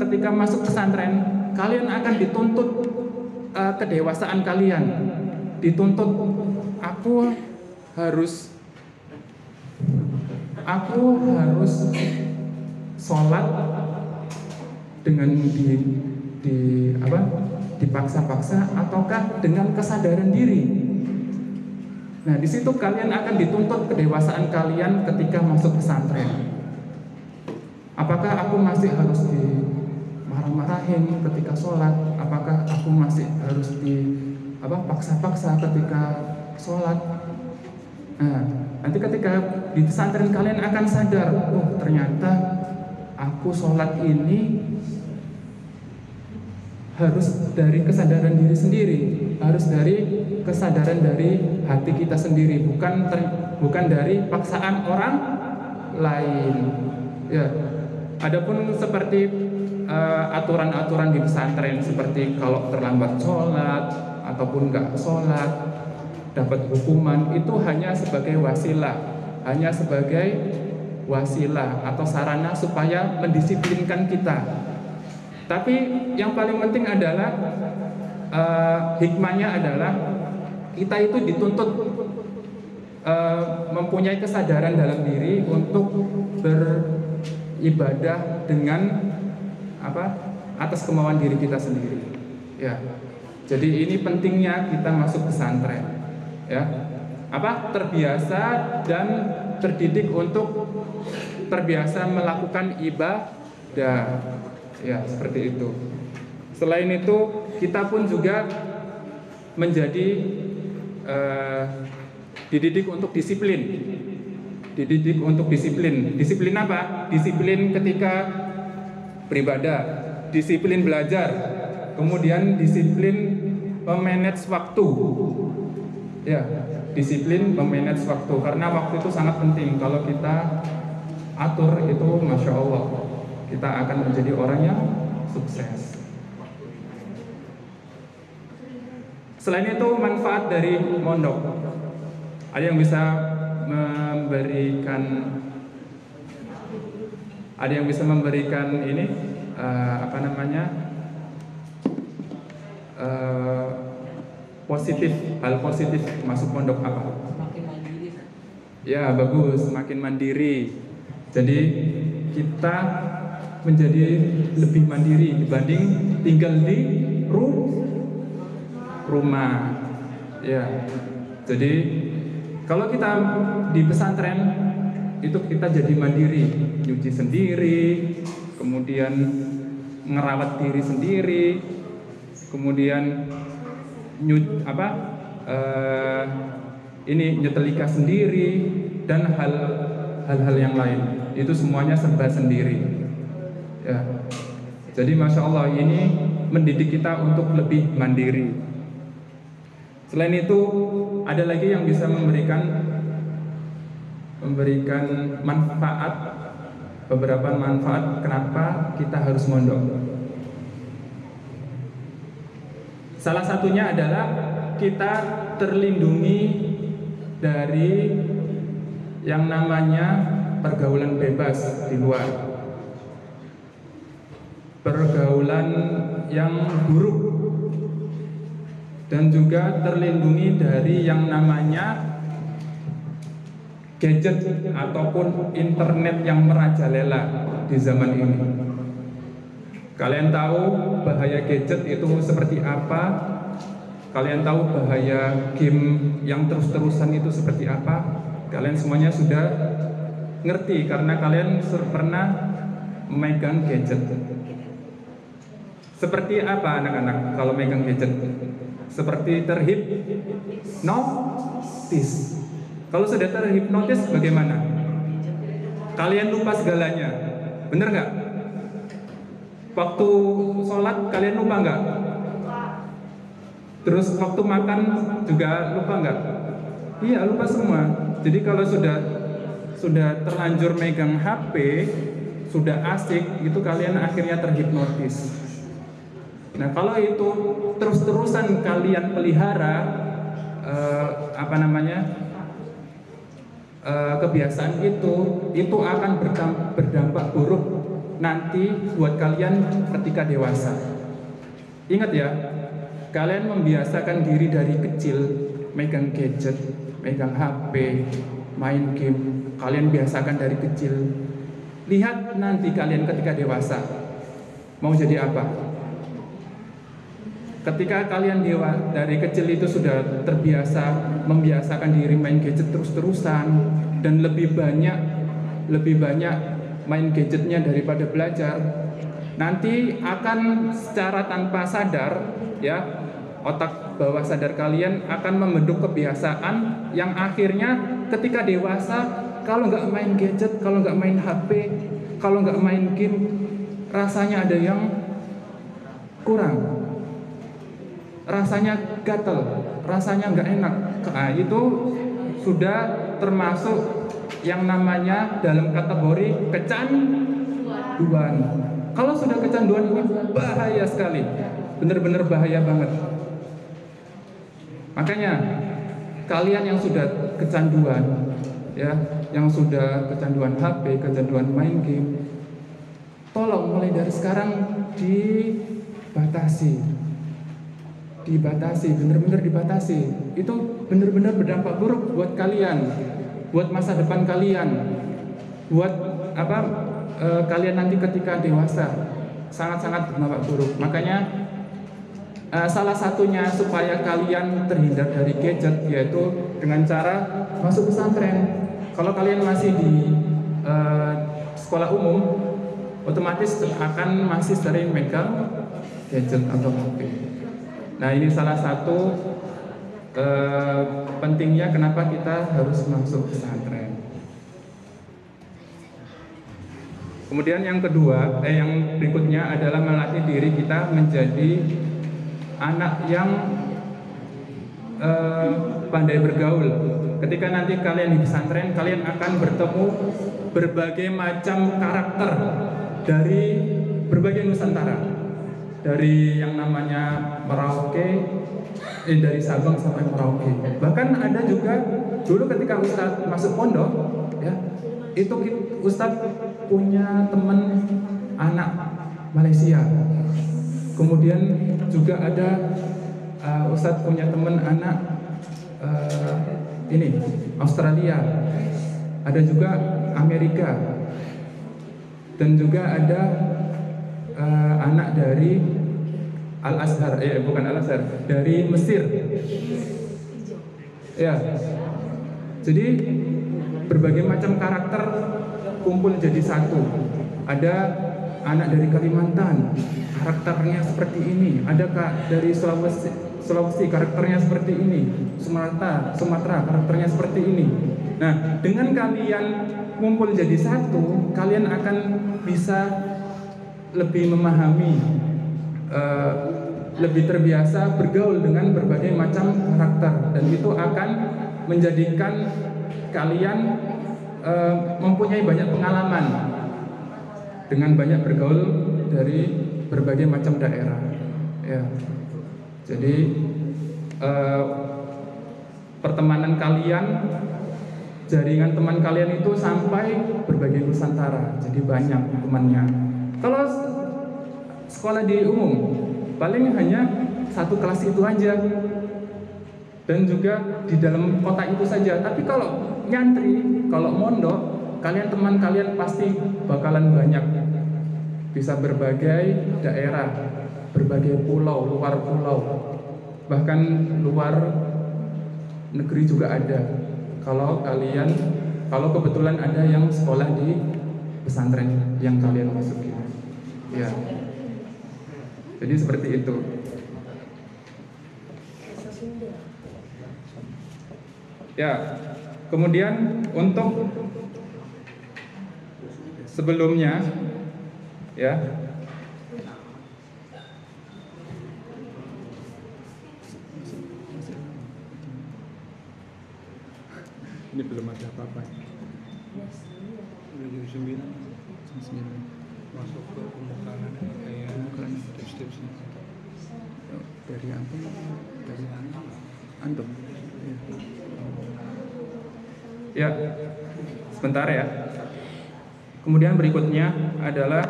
ketika masuk pesantren, kalian akan dituntut kedewasaan kalian. Dituntut aku harus sholat dengan dipaksa-paksa ataukah dengan kesadaran diri. Nah, di situ kalian akan dituntut kedewasaan kalian ketika masuk pesantren. Apakah aku masih harus dimarah-marahin ketika sholat? Apakah aku masih harus paksa-paksa ketika sholat? Nah, nanti ketika di pesantren kalian akan sadar, oh ternyata aku sholat ini harus dari kesadaran diri sendiri, harus dari kesadaran dari hati kita sendiri, bukan dari paksaan orang lain. Ya, adapun seperti aturan-aturan di pesantren seperti kalau terlambat sholat ataupun nggak sholat dapat hukuman, itu hanya sebagai wasilah atau sarana supaya mendisiplinkan kita. Tapi yang paling penting adalah hikmahnya adalah kita itu dituntut mempunyai kesadaran dalam diri untuk beribadah dengan atas kemauan diri kita sendiri. Ya, jadi ini pentingnya kita masuk pesantren. Ya, terbiasa dan terdidik untuk terbiasa melakukan ibadah. Ya, seperti itu. Selain itu, kita pun juga menjadi dididik untuk disiplin. Disiplin apa? Disiplin ketika beribadah, disiplin belajar, kemudian disiplin memanage waktu. Ya, disiplin memanage waktu, karena waktu itu sangat penting. Kalau kita atur itu, masya Allah, kita akan menjadi orang yang sukses. Selain itu, manfaat dari mondok, ada yang bisa memberikan ini hal positif masuk pondok apa? Semakin mandiri. Ya, bagus, semakin mandiri. Jadi kita menjadi lebih mandiri dibanding tinggal di rumah. Ya. Jadi kalau kita di pesantren itu kita jadi mandiri, nyuci sendiri, kemudian ngerawat diri sendiri, kemudian nyetelika sendiri, dan hal-hal yang lain. Itu semuanya serba sendiri. Ya. Jadi masya Allah, ini mendidik kita untuk lebih mandiri. Selain itu, ada lagi yang bisa memberikan manfaat, beberapa manfaat kenapa kita harus mondok. Salah satunya adalah kita terlindungi dari yang namanya pergaulan bebas di luar, pergaulan yang buruk, dan juga terlindungi dari yang namanya gadget ataupun internet yang merajalela di zaman ini. Kalian tahu bahaya gadget itu seperti apa? Kalian tahu bahaya game yang terus-terusan itu seperti apa? Kalian semuanya sudah ngerti karena kalian pernah memegang gadget. Seperti apa anak-anak kalau megang gadget? Seperti terhipnotis. Kalau sudah terhipnotis bagaimana? Kalian lupa segalanya, bener nggak? Waktu sholat kalian lupa nggak? Terus waktu makan juga lupa nggak? Iya, lupa semua. Jadi kalau sudah terlanjur megang HP, sudah asik, itu kalian akhirnya terhipnotis. Nah, kalau itu terus-terusan kalian pelihara kebiasaan itu akan berdampak buruk nanti buat kalian ketika dewasa. Ingat ya, kalian membiasakan diri dari kecil megang gadget, megang HP, main game. Kalian biasakan dari kecil. Lihat nanti kalian ketika dewasa mau jadi apa. Ketika kalian dari kecil itu sudah terbiasa membiasakan diri main gadget terus-terusan dan lebih banyak main gadgetnya daripada belajar, nanti akan secara tanpa sadar ya, otak bawah sadar kalian akan membentuk kebiasaan yang akhirnya ketika dewasa, kalau nggak main gadget, kalau nggak main HP, kalau nggak main game, rasanya ada yang kurang, rasanya gatel, rasanya nggak enak. Nah, itu sudah termasuk yang namanya dalam kategori kecanduan. Kalau sudah kecanduan ini bahaya sekali, benar-benar bahaya banget. Makanya kalian yang sudah kecanduan, ya, yang sudah kecanduan HP, kecanduan main game, tolong mulai dari sekarang dibatasi, benar-benar dibatasi. Itu benar-benar berdampak buruk buat kalian, buat masa depan kalian, buat kalian nanti ketika dewasa, sangat-sangat berdampak buruk. Makanya salah satunya supaya kalian terhindar dari gadget yaitu dengan cara masuk pesantren. Kalau kalian masih di sekolah umum, otomatis akan masih sering megang gadget atau HP. Nah, ini salah satu pentingnya kenapa kita harus masuk pesantren. Kemudian yang kedua, yang berikutnya adalah melatih diri kita menjadi anak yang pandai bergaul. Ketika nanti kalian di pesantren, kalian akan bertemu berbagai macam karakter dari berbagai Nusantara. Dari yang namanya Merauke, dari Sabang sampai Merauke. Bahkan ada juga dulu ketika Ustadz masuk pondok, ya, itu Ustadz punya teman anak Malaysia. Kemudian juga ada Ustadz punya teman anak Australia. Ada juga Amerika. Dan juga ada anak dari Al-Azhar, bukan Al-Azhar, dari Mesir. Ya. Jadi berbagai macam karakter kumpul jadi satu. Ada anak dari Kalimantan, karakternya seperti ini. Ada dari Sulawesi, karakternya seperti ini. Sumatera, karakternya seperti ini. Nah, dengan kalian kumpul jadi satu, kalian akan bisa lebih memahami, lebih terbiasa bergaul dengan berbagai macam karakter, dan itu akan menjadikan kalian mempunyai banyak pengalaman dengan banyak bergaul dari berbagai macam daerah. Ya, jadi pertemanan kalian, jaringan teman kalian itu sampai berbagai Nusantara, jadi banyak temannya. Kalau sekolah di umum paling hanya satu kelas itu aja, dan juga di dalam kota itu saja. Tapi kalau nyantri, kalau mondok, teman kalian pasti bakalan banyak, bisa berbagai daerah, berbagai pulau, luar pulau, bahkan luar negeri juga ada. Kalau kebetulan ada yang sekolah di pesantren yang kalian masuki. Ya, jadi seperti itu. Ya, kemudian untuk sebelumnya, ya, ini belum ada apa-apa. Jam 9 masuk ke pembukaan kayak tips-tipsnya Dari apa? Dari antum. Ya, sebentar ya. Kemudian berikutnya adalah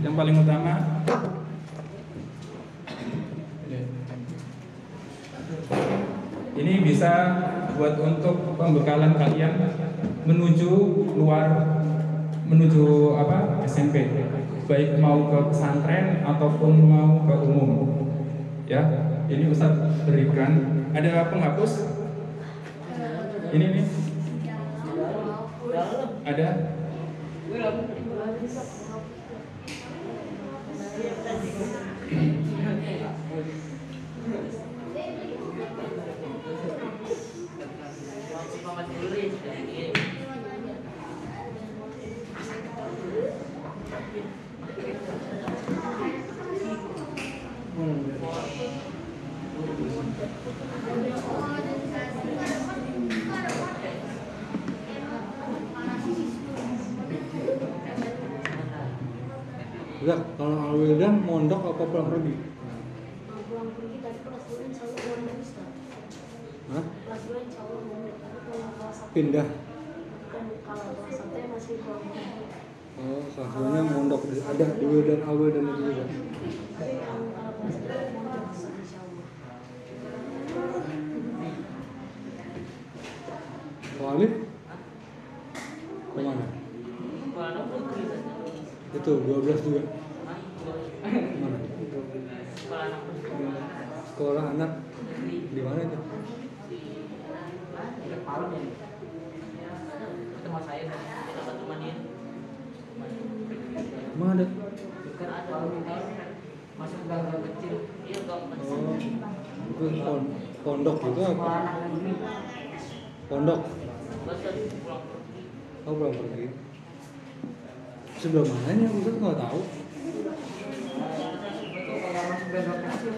yang paling utama, ini bisa buat untuk pembekalan kalian menuju SMP, baik mau ke pesantren ataupun mau ke umum. Ya, ini Ustadz berikan. Ada penghapus? Ini nih. Ada? Udah, kalau Alwildan mondok apa pulang pergi? Pulang pergi tadi kelas 2 insya Allah mondok Ustaz. Hah? Kelas 2 insya Allah mondok, tapi kalau kelas 1 Pindah. kan kalau kelas 1 masih pulang pergi. Oh, satunya mondok ada di Wildan Alwildan itu juga. Tapi kalau kelas 2 mondok Ustaz insya Allah. Kalau Alif? Kemana? Itu 12 juga. Mana? Sekolah anak di mana itu? Tempat saya dapat temannya. Mana ada? Kan ada masuk gang kecil. Iya gang kecil. Oh, itu pondok itu apa? Pondok. Pulang pergi. Oh, pulang pergi. Sebelah mananya? Ustaz nggak tahu. Kalau masuk gang kecil.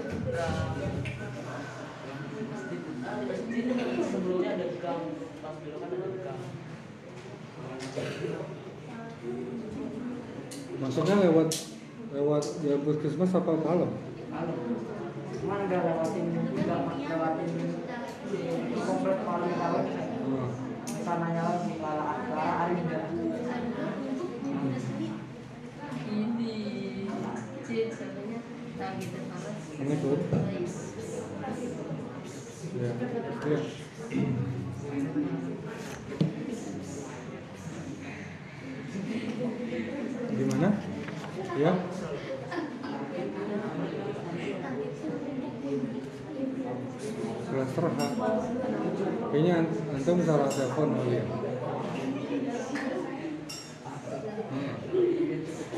Sebelumnya ada gang, pas belok kan ada gang. Masuknya lewat ya puskesmas apa malam? Cuman nggak lewatin di komplek paling dalam. Sananya lagi Lara Arinda. Ini ceritanya lagi terpanas. Ini tuh. Ya. Ya. Gimana? Ya. Semester H. Kayaknya antum salah telepon kali ya.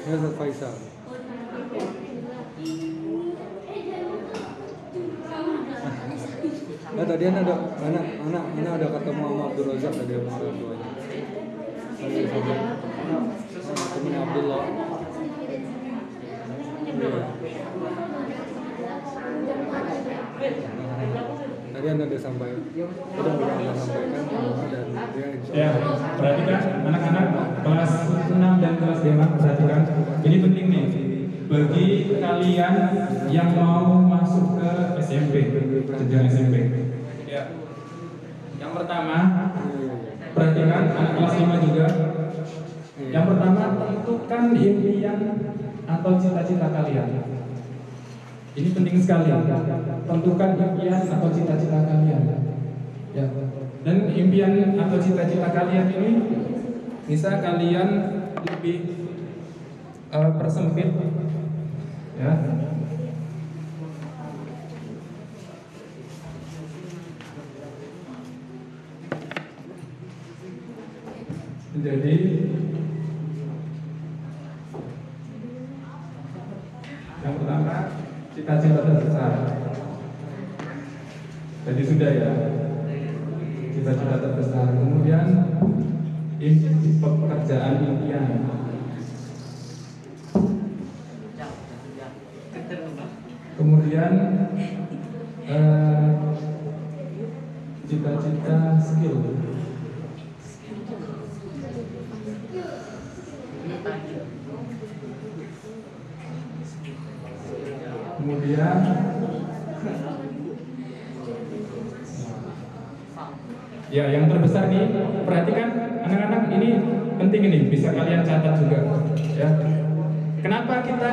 Ini Ustaz Faisal. Nah tadi ada anak ada ketemu sama Abdul Razak tadi sama orang tuanya. Tadi sama temennya Abdullah. Iya. Tadi anda udah sampaikan dan dia Ya, perhatikan anak-anak kelas 6 dan kelas 5, perhatikan. Ini penting nih bagi kalian yang mau masuk ke SMP, jenjang SMP. Ya. Yang pertama, perhatikan anak kelas 5 juga. Yang pertama, tentukan impian atau cita-cita kalian. Ini penting sekali. Tentukan impian atau cita-cita kalian. Ya. Dan impian atau cita-cita kalian ini bisa kalian lebih persempit, ya. Jadi yang pertama cita-cita terbesar. Jadi sudah ya. Cita-cita terbesar, kemudian pekerjaan impian, kemudian cita-cita skill, kemudian ya yang terbesar nih, perhatikan anak-anak ini penting ini, bisa kalian catat juga ya. Kenapa kita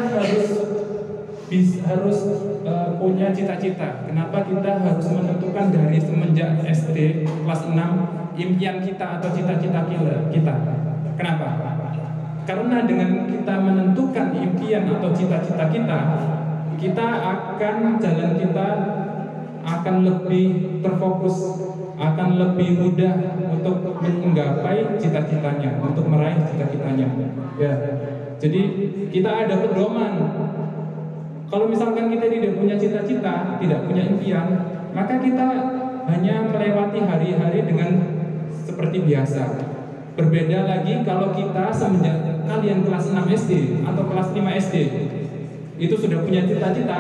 harus punya cita-cita? Kenapa kita harus menentukan dari semenjak SD kelas 6 impian kita atau cita-cita kita? Kenapa? Karena dengan kita menentukan impian atau cita-cita kita akan jalan kita akan lebih terfokus, akan lebih mudah untuk menggapai cita-citanya, untuk meraih cita-citanya. Ya. Jadi kita ada pedoman. Kalau misalkan kita tidak punya cita-cita, tidak punya impian, maka kita hanya melewati hari-hari dengan seperti biasa. Berbeda lagi kalau kita semenjak kalian kelas 6 SD atau kelas 5 SD itu sudah punya cita-cita,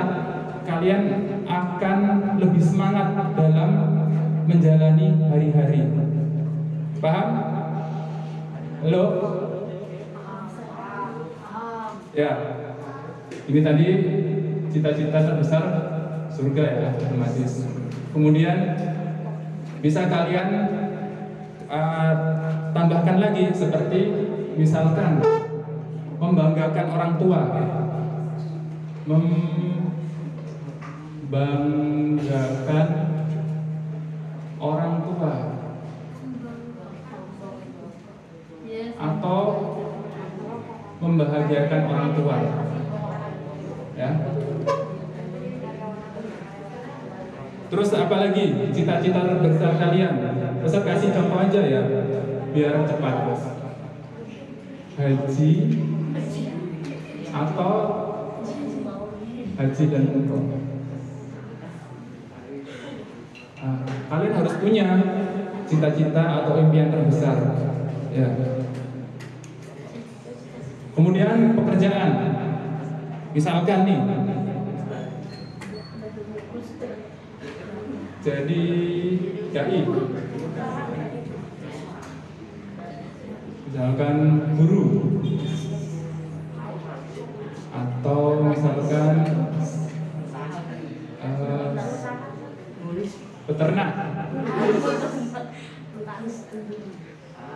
kalian akan lebih semangat dalam menjalani hari-hari. Paham? Halo? Ya. Ini tadi cita-cita terbesar surga ya, otomatis. Kemudian bisa kalian tambahkan lagi seperti misalkan membanggakan orang tua, membanggakan orang tua, atau membahagiakan orang tua. Ya. Terus apa lagi cita-cita terbesar kalian? Ustaz kasih contoh aja ya, biar cepat. Haji atau haji dan umroh. Kalian harus punya cita-cita atau impian terbesar. Ya. Kemudian pekerjaan. Misalkan nih, jadi dai, misalkan guru, atau misalkan peternak,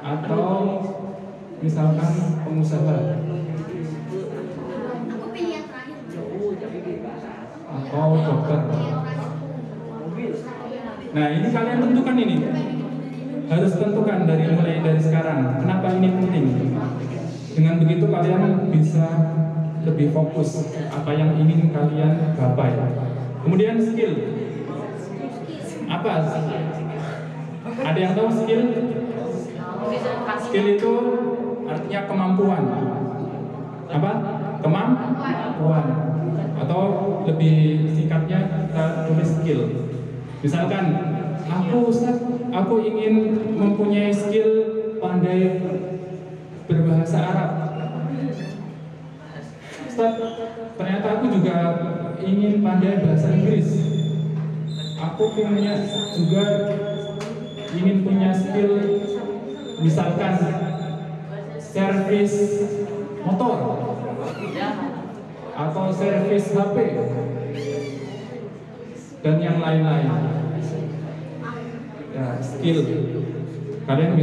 atau misalkan pengusaha, atau dokter. Nah, ini kalian tentukan ini. Harus tentukan mulai dari sekarang. Kenapa ini penting? Dengan begitu kalian bisa lebih fokus apa yang ingin kalian gapai. Kemudian skill. Apa? Ada yang tahu skill? Skill itu artinya kemampuan. Apa? Kemampuan. Atau lebih singkatnya kita tulis skill. Misalkan aku ingin mempunyai skill pandai berbahasa Arab. Ustaz, ternyata aku juga ingin pandai bahasa Inggris. Aku juga ingin punya skill misalkan servis motor atau servis HP dan yang lain-lain. Ya, skill. Kalian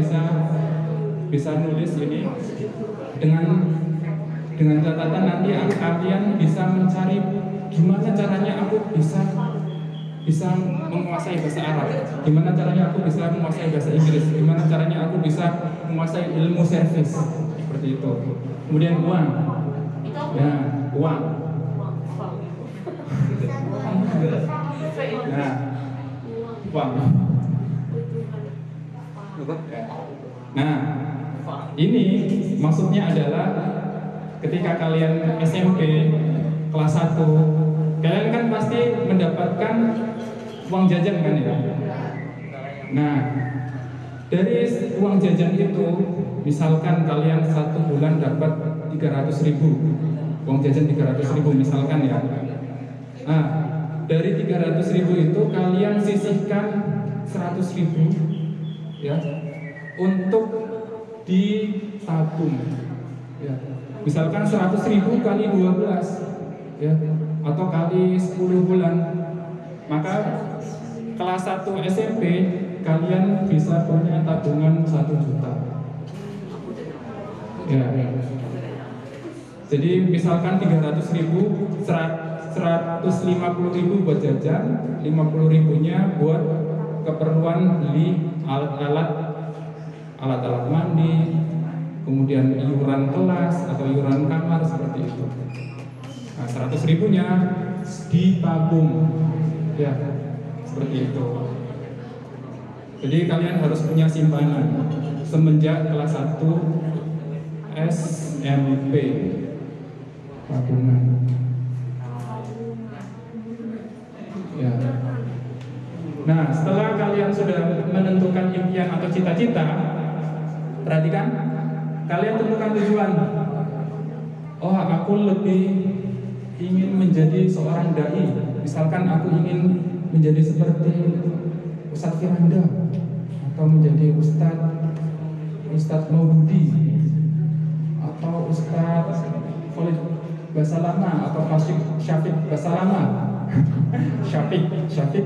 bisa nulis ini dengan catatan nanti kalian bisa mencari gimana caranya aku bisa menguasai bahasa Arab, gimana caranya aku bisa menguasai bahasa Inggris, gimana caranya aku bisa menguasai ilmu servis, seperti itu. Kemudian uang. Ya, uang. Nah, uang. Nah, ini maksudnya adalah ketika kalian SMP kelas 1, kalian kan pasti mendapatkan uang jajan kan ya. Nah, dari uang jajan itu, misalkan kalian 1 bulan dapat 300.000, uang jajan 300.000 misalkan ya. Nah, dari 300.000 itu kalian sisihkan 100.000 ya untuk ditabung ya. Misalkan 100.000 kali 12 ya, atau kali 10 bulan, maka kelas 1 SMP kalian bisa punya tabungan 1 juta. Ya. Jadi misalkan 300.000, 150.000 buat jajan, 50.000-nya buat keperluan beli alat-alat mandi, kemudian iuran kelas atau iuran kamar seperti itu. Nah, 100.000-nya ditabung, ya seperti itu. Jadi kalian harus punya simpanan semenjak kelas 1 SMP. Tabungan. Ya. Nah, setelah kalian sudah menentukan impian atau cita-cita, perhatikan, kalian tentukan tujuan. Oh, aku lebih ingin menjadi seorang dai. Misalkan aku ingin menjadi seperti Ustadz Firanda atau menjadi Ustadz Maududi atau Ustadz Khalid Basalamah atau Syafiq Basalamah. Syafiq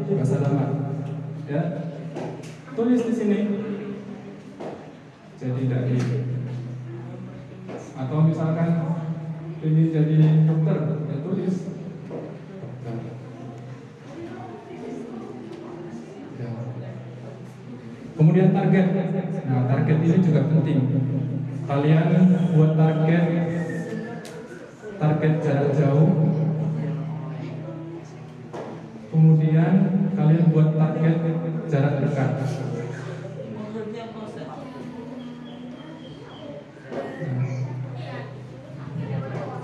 Basalamah. Ya. Tulis di sini. Jadi dai. Atau misalkan ingin jadi dokter, ya tulis. Ya. Kemudian target. Nah, target ini juga penting. Kalian buat target jarak jauh. Kemudian kalian buat target jarak dekat.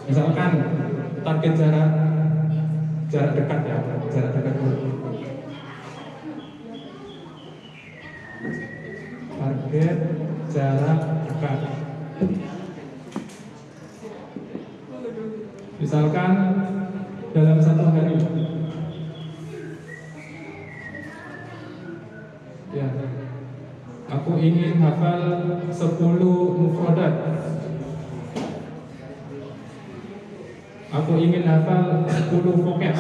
Misalkan target jarak dekat ya, jarak dekat dulu. Target jarak dekat. Misalkan dalam 1 hari. Ya. Aku ingin hafal 10 mufradat. Aku ingin hafal 10 vocab.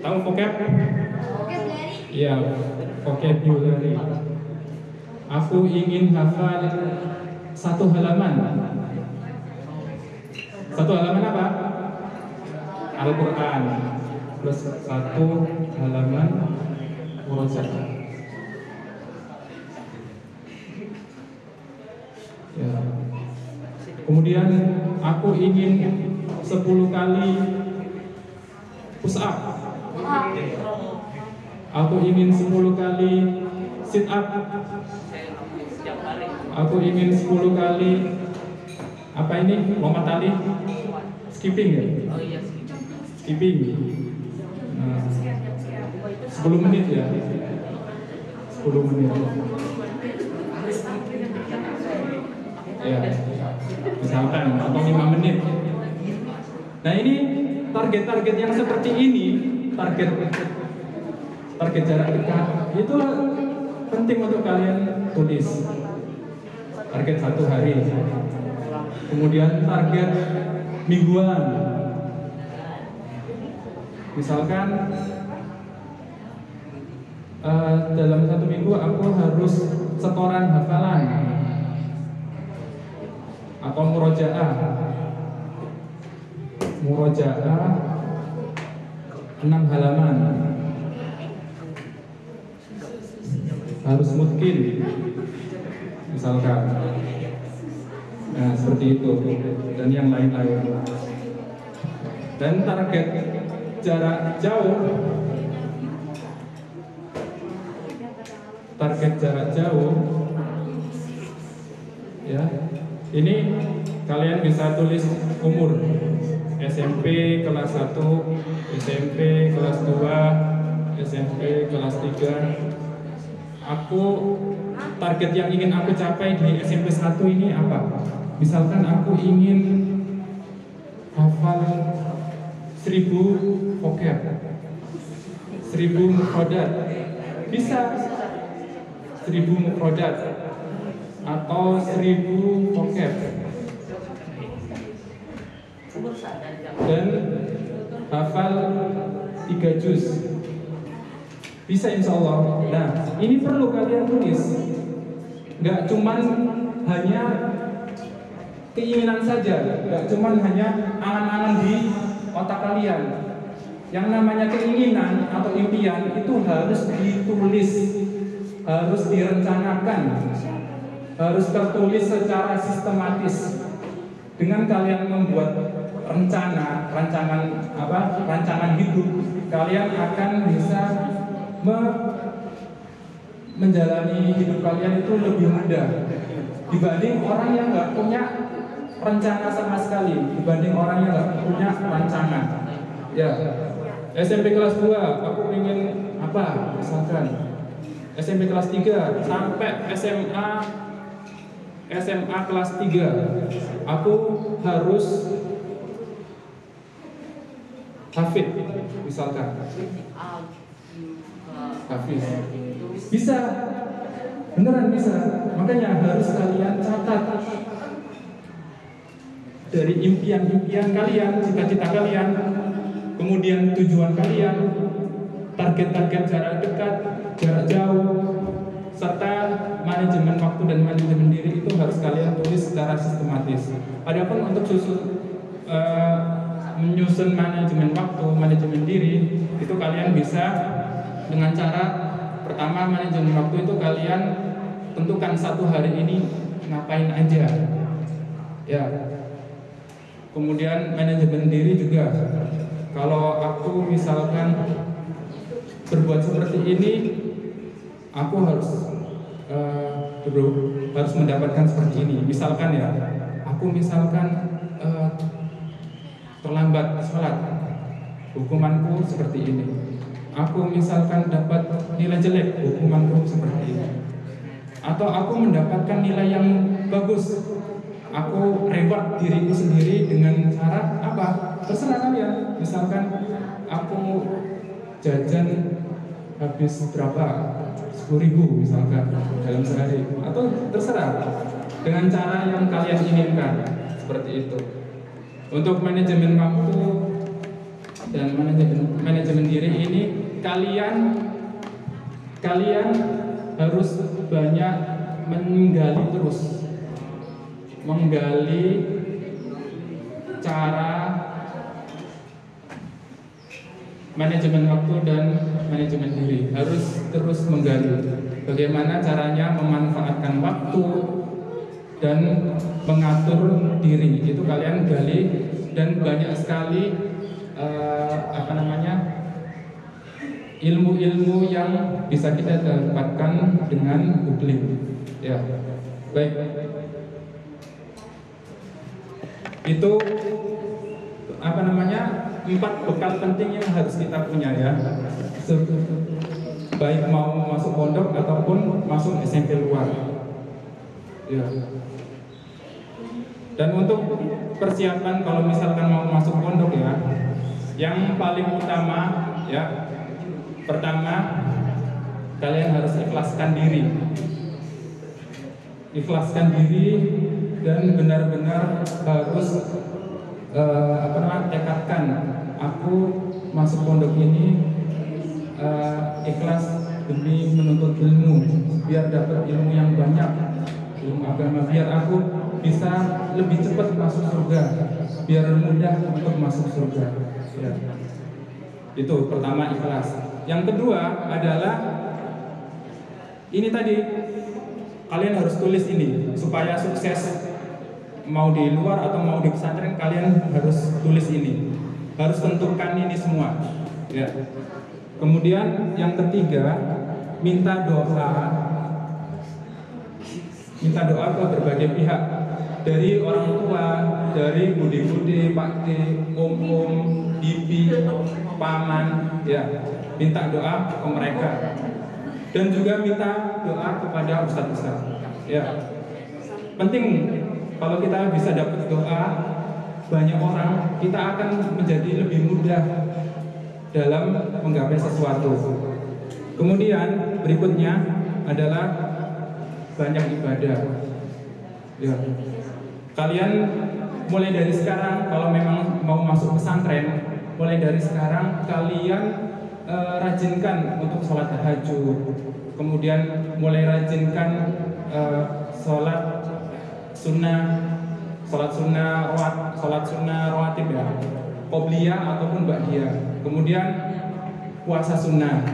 Tahu vocab? Iya, vocabulary. Aku ingin hafal 1 halaman. 1 halaman apa? Al-Quran plus 1 halaman murojaah. Ya. Kemudian aku ingin 10 kali push up. Aku ingin 10 kali sit up. Aku ingin 10 kali apa ini? Lompat tali? Skipping ya? Skipping. Nah, 10 menit ya. 10 menit. Ya. Misalkan atau 5 menit. Nah, ini target-target yang seperti ini, target jarak dekat itu penting untuk kalian tulis. Target 1 hari. Kemudian target mingguan. Misalkan dalam 1 minggu aku harus setoran hafalan atau murojaah 6 halaman, harus mungkin misalkan. Nah, seperti itu dan yang lain-lain. Dan target jarak jauh, ya, ini kalian bisa tulis umur. SMP kelas 1, SMP kelas 2, SMP kelas 3. Aku target yang ingin aku capai di SMP 1 ini apa? Misalkan aku ingin hafal 1000 vocab, 1000 mufradat. Bisa 1000 mufradat atau 1000 vocab. Dan hafal 3 juz. Bisa insya Allah. Nah, ini perlu kalian tulis. Nggak cuman hanya keinginan saja, nggak cuman hanya angan-angan di otak kalian. Yang namanya keinginan atau impian itu harus ditulis, harus direncanakan, harus tertulis secara sistematis. Dengan kalian membuat rancangan hidup, kalian akan bisa menjalani hidup kalian itu lebih mudah dibanding orang yang nggak punya rencana sama sekali, dibanding orang yang nggak punya rancangan. Ya, SMP kelas 2 aku ingin apa misalkan, SMP kelas 3 sampai SMA kelas 3 aku harus hafid misalkan. Hafiz. Bisa, beneran bisa. Makanya harus kalian catat dari impian-impian kalian, cita-cita kalian, kemudian tujuan kalian, target-target jarak dekat, jarak jauh, serta manajemen waktu dan manajemen diri itu harus kalian tulis secara sistematis. Adapun untuk menyusun manajemen waktu, manajemen diri, itu kalian bisa dengan cara pertama, manajemen waktu itu kalian tentukan satu hari ini ngapain aja. Ya. Kemudian manajemen diri juga. Kalau aku misalkan berbuat seperti ini, aku harus harus mendapatkan seperti ini. Misalkan ya, aku misalkan terlambat sholat, hukumanku seperti ini. Aku misalkan dapat nilai jelek, hukumanku seperti ini. Atau aku mendapatkan nilai yang bagus, aku reward diriku sendiri dengan cara apa? Terserah kalian. Misalkan aku jajan habis berapa? 10.000 misalkan dalam sehari. Atau terserah dengan cara yang kalian inginkan, seperti itu. Untuk manajemen waktu dan manajemen diri ini, kalian harus banyak menggali cara manajemen waktu dan manajemen diri. Harus terus menggali bagaimana caranya memanfaatkan waktu dan mengatur diri. Itu kalian gali, dan banyak sekali ilmu-ilmu yang bisa kita dapatkan dengan googling. Ya, baik. Itu 4 bekal penting yang harus kita punya ya. Baik mau masuk pondok ataupun masuk SMP luar. Ya. Dan untuk persiapan kalau misalkan mau masuk pondok ya, yang paling utama ya, pertama kalian harus ikhlaskan diri dan benar-benar harus tekadkan, aku masuk pondok ini ikhlas demi menuntut ilmu, biar dapat ilmu yang banyak, ilmu agama, biar aku bisa lebih cepat masuk surga, biar mudah untuk masuk surga ya. Itu pertama, ikhlas. Yang kedua adalah ini tadi, kalian harus tulis ini supaya sukses. Mau di luar atau mau di pesantren, kalian harus tulis ini, harus tentukan ini semua ya. Kemudian yang ketiga, minta doa ke berbagai pihak, dari orang tua, dari budi-budi, pakde, om, bibi, paman ya. Minta doa ke mereka, dan juga minta doa kepada ustadz-ustadz ya. Penting, kalau kita bisa dapat doa banyak orang, kita akan menjadi lebih mudah dalam menggapai sesuatu. Kemudian berikutnya adalah banyak ibadah ya. Kalian mulai dari sekarang, kalau memang mau masuk pesantren, mulai dari sekarang kalian rajinkan untuk sholat tahajud, kemudian mulai rajinkan sholat sholat sunnah rawatib ya, qobliyah ataupun ba'diyah. Kemudian puasa sunnah.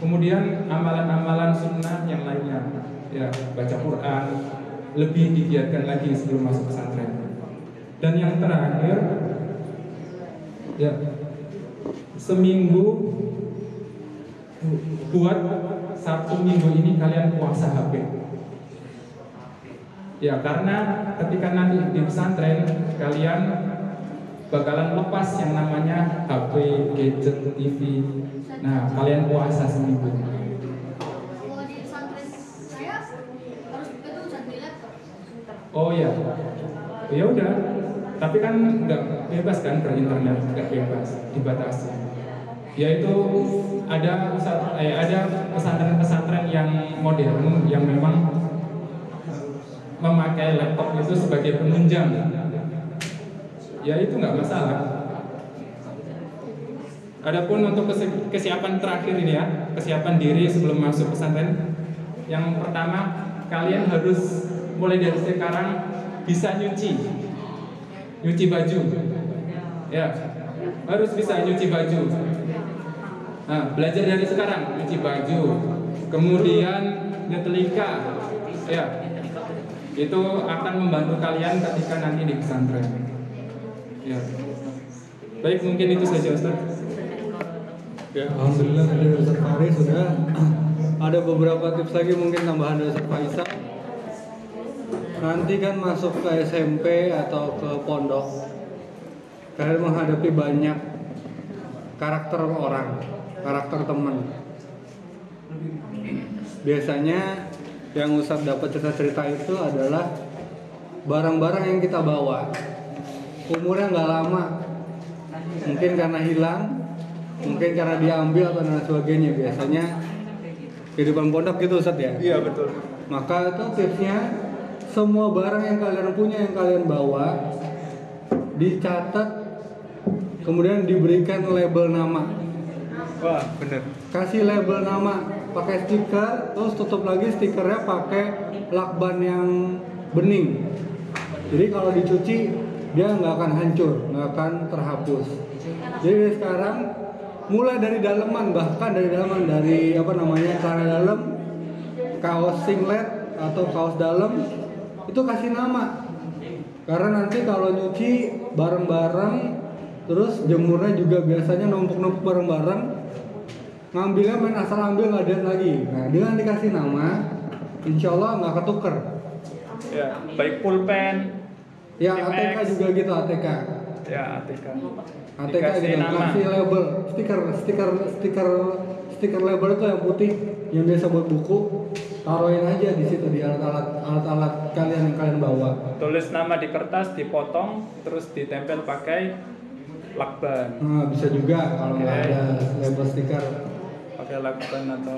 Kemudian amalan-amalan sunnah yang lainnya, ya baca Quran, lebih digiatkan lagi sebelum masuk pesantren. Dan yang terakhir, ya seminggu buat Sabtu Minggu ini kalian puasa HP. Ya, karena ketika nanti di pesantren kalian bakalan lepas yang namanya HP, gadget, TV. Nah, kalian puasa seminggu. Kalau di pesantren saya harus itu di laptop. Oh ya, ya udah. Tapi kan nggak bebas kan berinternet, nggak bebas, dibatasi. Yaitu ada pesantren-pesantren yang modern yang memang memakai laptop itu sebagai penunjang, ya itu nggak masalah. Adapun untuk kesiapan terakhir ini ya, kesiapan diri sebelum masuk pesantren, yang pertama kalian harus mulai dari sekarang bisa nyuci baju, ya harus bisa nyuci baju. Nah, belajar dari sekarang nyuci baju, kemudian nyetrika, ya itu akan membantu kalian ketika nanti di pesantren. Ya. Baik, mungkin itu saja Ustaz. Ya, alhamdulillah dari Ustaz Fahri sudah ada beberapa tips lagi mungkin tambahan dari Ustaz Faisal. Nanti kan masuk ke SMP atau ke pondok, kalian menghadapi banyak karakter orang, karakter teman. Biasanya yang Ustaz dapat cerita-cerita itu adalah barang-barang yang kita bawa, umurnya nggak lama, mungkin karena hilang, mungkin karena diambil atau dan sebagainya. Biasanya kehidupan pondok gitu Ustaz ya. Iya betul. Maka itu tipsnya, semua barang yang kalian punya, yang kalian bawa, dicatat, kemudian diberikan label nama. Wah benar. Kasih label nama pakai stiker, terus tutup lagi stikernya pakai lakban yang bening. Jadi kalau dicuci dia nggak akan hancur, nggak akan terhapus. Jadi sekarang mulai dari daleman, bahkan dari daleman, dari celana dalam, kaos singlet atau kaos dalam, itu kasih nama. Karena nanti kalau nyuci bareng-bareng, terus jemurnya juga biasanya numpuk-numpuk bareng-bareng, ngambilnya main asal ambil, nggak ada lagi. Nah, dengan dikasih nama, insya Allah nggak ketuker. Ya, baik pulpen. Ya, IMX. ATK juga gitu, ATK. Ya, ATK. ATK Dikasih gitu, nama. kasih label, stiker label itu yang putih, yang biasa buat buku, taruhin aja di situ di alat-alat kalian yang kalian bawa. Tulis nama di kertas, dipotong, terus ditempel pakai lakban. Nah, bisa juga kalau nggak ada label stiker. Pakai lakban atau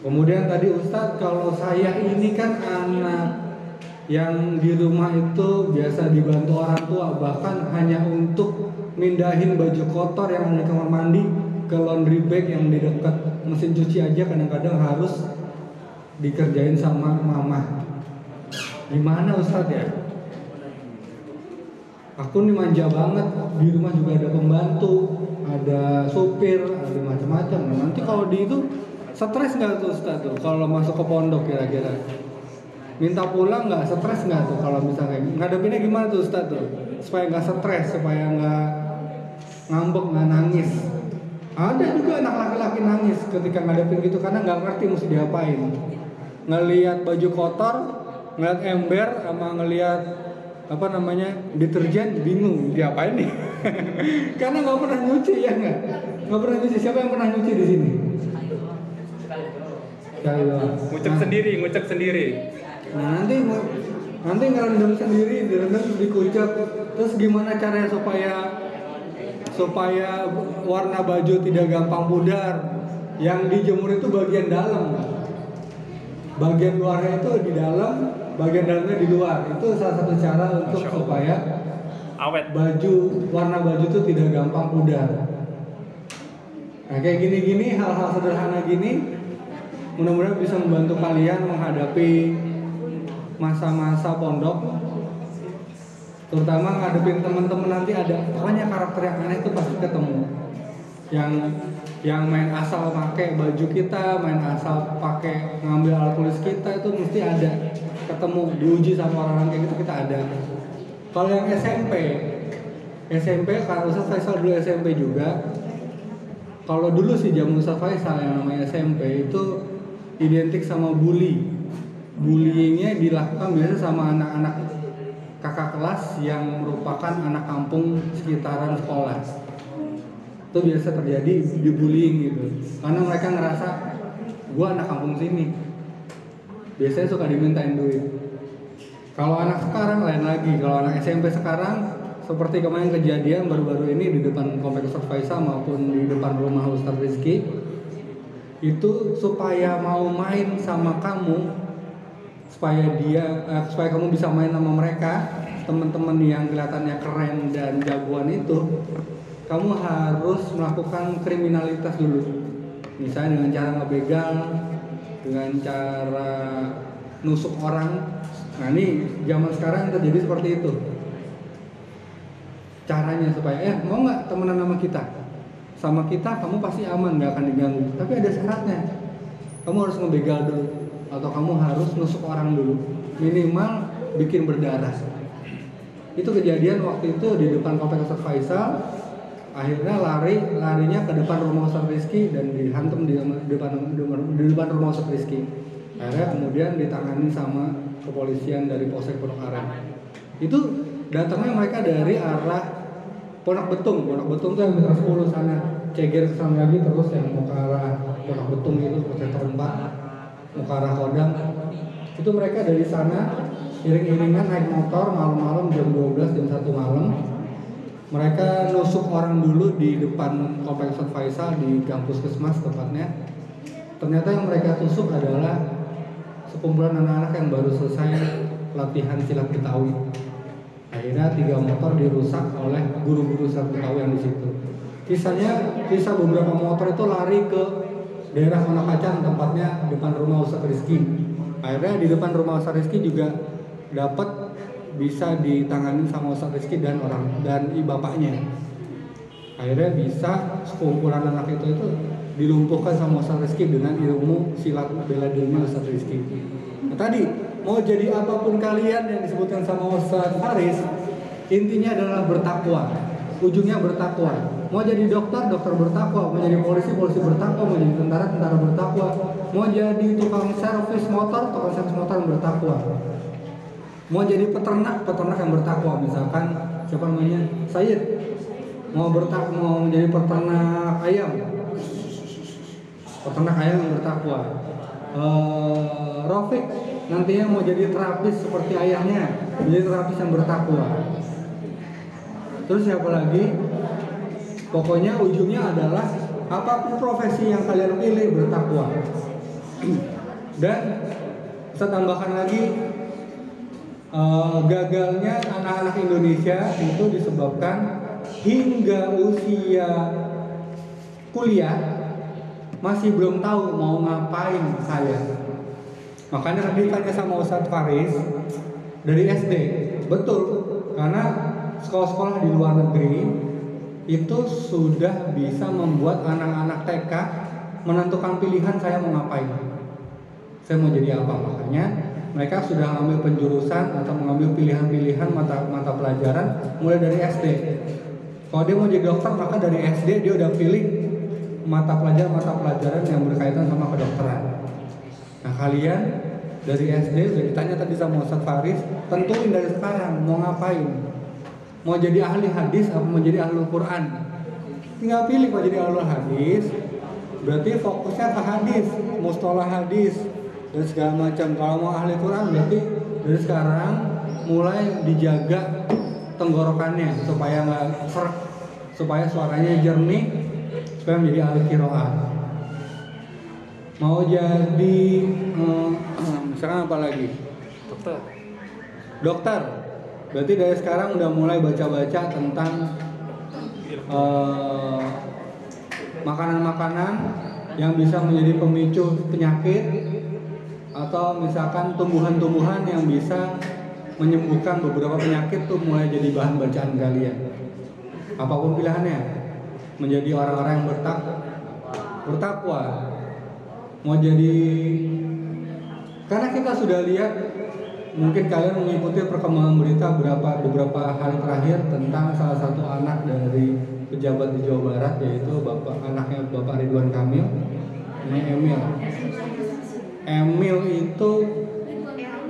Kemudian tadi Ustadz, kalau saya ini kan anak yang di rumah itu biasa dibantu orang tua, bahkan hanya untuk mindahin baju kotor yang ada di kamar mandi ke laundry bag yang di dekat mesin cuci aja kadang-kadang harus dikerjain sama mama. Gimana Ustadz ya? Aku nih manja banget, di rumah juga ada pembantu, ada supir, ada macam-macam. Nah, nanti kalau di itu stres nggak tuh Ustadz tuh kalau masuk ke pondok kira-kira? Minta pulang nggak, stres nggak tuh kalau misalnya ngadepinnya gimana tuh Ustadz tuh supaya nggak stres, supaya nggak ngambek, nggak nangis? Ada juga anak laki-laki nangis ketika ngadepin gitu karena nggak ngerti mesti diapain. Ngelihat baju kotor, ngelihat ember, sama ngelihat deterjen, bingung diapain nih? Karena nggak pernah nyuci, ya nggak pernah nyuci. Siapa yang pernah nyuci di sini? ngucek sendiri. Nah, nanti ngerendam sendiri, direndam, dikucek. Terus gimana caranya supaya warna baju tidak gampang pudar? Yang dijemur itu bagian dalam, bagian luarnya itu di dalam, bagian dalamnya di luar. Itu salah satu cara untuk supaya Awet. warna baju itu tidak gampang pudar. Nah, kayak gini-gini, hal-hal sederhana gini mudah-mudahan bisa membantu kalian menghadapi masa-masa pondok, terutama ngadepin temen-temen nanti ada pokoknya karakter yang aneh itu pasti ketemu. Yang main asal pakai baju kita, main asal pakai ngambil alat tulis kita, itu mesti ada ketemu, diuji sama orang-orang kayak gitu, kita ada. Kalau yang SMP kalau Ustaz Faisal dulu SMP juga. Kalau dulu sih zaman Ustaz Faisal yang namanya SMP itu identik sama bullyingnya dilakukan biasa sama anak-anak kakak kelas yang merupakan anak kampung sekitaran sekolah. Itu biasa terjadi di bullying gitu, karena mereka ngerasa gua anak kampung sini, biasanya suka dimintain duit. Kalau anak sekarang lain lagi. Kalau anak SMP sekarang seperti kemarin kejadian baru-baru ini di depan kompleks Ustaz Faisal maupun di depan rumah Ustaz Rizky, itu supaya mau main sama kamu, supaya kamu bisa main sama mereka, teman-teman yang kelihatannya keren dan jagoan itu, kamu harus melakukan kriminalitas dulu. Misalnya dengan cara ngebegal, dengan cara nusuk orang. Nah ini zaman sekarang terjadi seperti itu. Caranya supaya mau nggak temenan sama kita? Sama kita kamu pasti aman, nggak akan diganggu. Tapi ada syaratnya. Kamu harus ngebegal dulu, atau kamu harus nusuk orang dulu. Minimal bikin berdarah. Itu kejadian waktu itu di depan kompleks Ustaz Faisal. Akhirnya larinya ke depan rumah Ustaz Rizky dan dihantam di depan rumah Ustaz Rizky. Akhirnya kemudian ditangani sama kepolisian dari Polsek Pondok Aren. Itu datangnya mereka dari arah Pondok Betung tuh yang meter 10 sana, ceger ke sana lagi, terus yang mau ke arah Pondok Betung itu sektor 4 mau ke arah Kodam. Itu mereka dari sana iring-iringan naik motor malam-malam jam 12 jam 1 malam. Mereka nusuk orang dulu di depan kompleks Ustaz Faisal di kampus Kesmas tepatnya. Ternyata yang mereka tusuk adalah sekumpulan anak-anak yang baru selesai latihan silat Betawi. Akhirnya 3 motor dirusak oleh guru-guru silat Betawi yang di situ. Kisah beberapa motor itu lari ke daerah Monokacang, tempatnya depan rumah Ustaz Rizky. Akhirnya di depan rumah Ustaz Rizky juga dapat bisa ditangani sama Ustaz Rizky dan bapaknya. Akhirnya bisa sekumpulan anak itu dilumpuhkan sama Ustaz Rizky dengan ilmu silat bela dirinya Ustaz Rizky. Nah, tadi mau jadi apapun kalian yang disebutkan sama Ustaz Faris, intinya adalah bertakwa. Ujungnya bertakwa. Mau jadi dokter bertakwa, mau jadi polisi bertakwa, mau jadi tentara bertakwa, mau jadi tukang servis motor yang bertakwa. Mau jadi peternak yang bertakwa, misalkan siapa namanya Said mau menjadi peternak ayam yang bertakwa. Rafiq nantinya mau jadi terapis seperti ayahnya, menjadi terapis yang bertakwa. Terus siapa lagi? Pokoknya ujungnya adalah apapun profesi yang kalian pilih bertakwa. Dan saya tambahkan lagi, gagalnya anak-anak Indonesia itu disebabkan hingga usia kuliah masih belum tahu mau ngapain saya. Makanya tadi tanya sama Ustadz Faris dari SD, betul, karena sekolah-sekolah di luar negeri itu sudah bisa membuat anak-anak TK menentukan pilihan saya mau ngapain, saya mau jadi apa. Makanya mereka sudah mengambil penjurusan atau mengambil pilihan-pilihan mata pelajaran mulai dari SD. Kalau dia mau jadi dokter, maka dari SD dia udah pilih mata pelajaran yang berkaitan sama kedokteran. Nah kalian dari SD udah ditanya tadi sama Ustadz Faris, tentuin dari sekarang mau ngapain. Mau jadi ahli hadis atau mau jadi ahli Quran. Tinggal pilih. Mau jadi ahli hadis, berarti fokusnya ke hadis, mustalah hadis dan segala macam. Kalau mau ahli Quran berarti dari sekarang mulai dijaga tenggorokannya supaya nggak serak, supaya suaranya jernih, supaya menjadi ahli qiraat. Mau jadi misalkan apa lagi? Dokter. Berarti dari sekarang udah mulai baca-baca tentang makanan-makanan yang bisa menjadi pemicu penyakit atau misalkan tumbuhan-tumbuhan yang bisa menyembuhkan beberapa penyakit tuh mulai jadi bahan bacaan kalian. Apapun pilihannya, menjadi orang-orang yang bertakwa, mau jadi, karena kita sudah lihat, mungkin kalian mengikuti perkembangan berita beberapa hari terakhir tentang salah satu anak dari pejabat di Jawa Barat, yaitu anaknya Bapak Ridwan Kamil, namanya Emil. Emil itu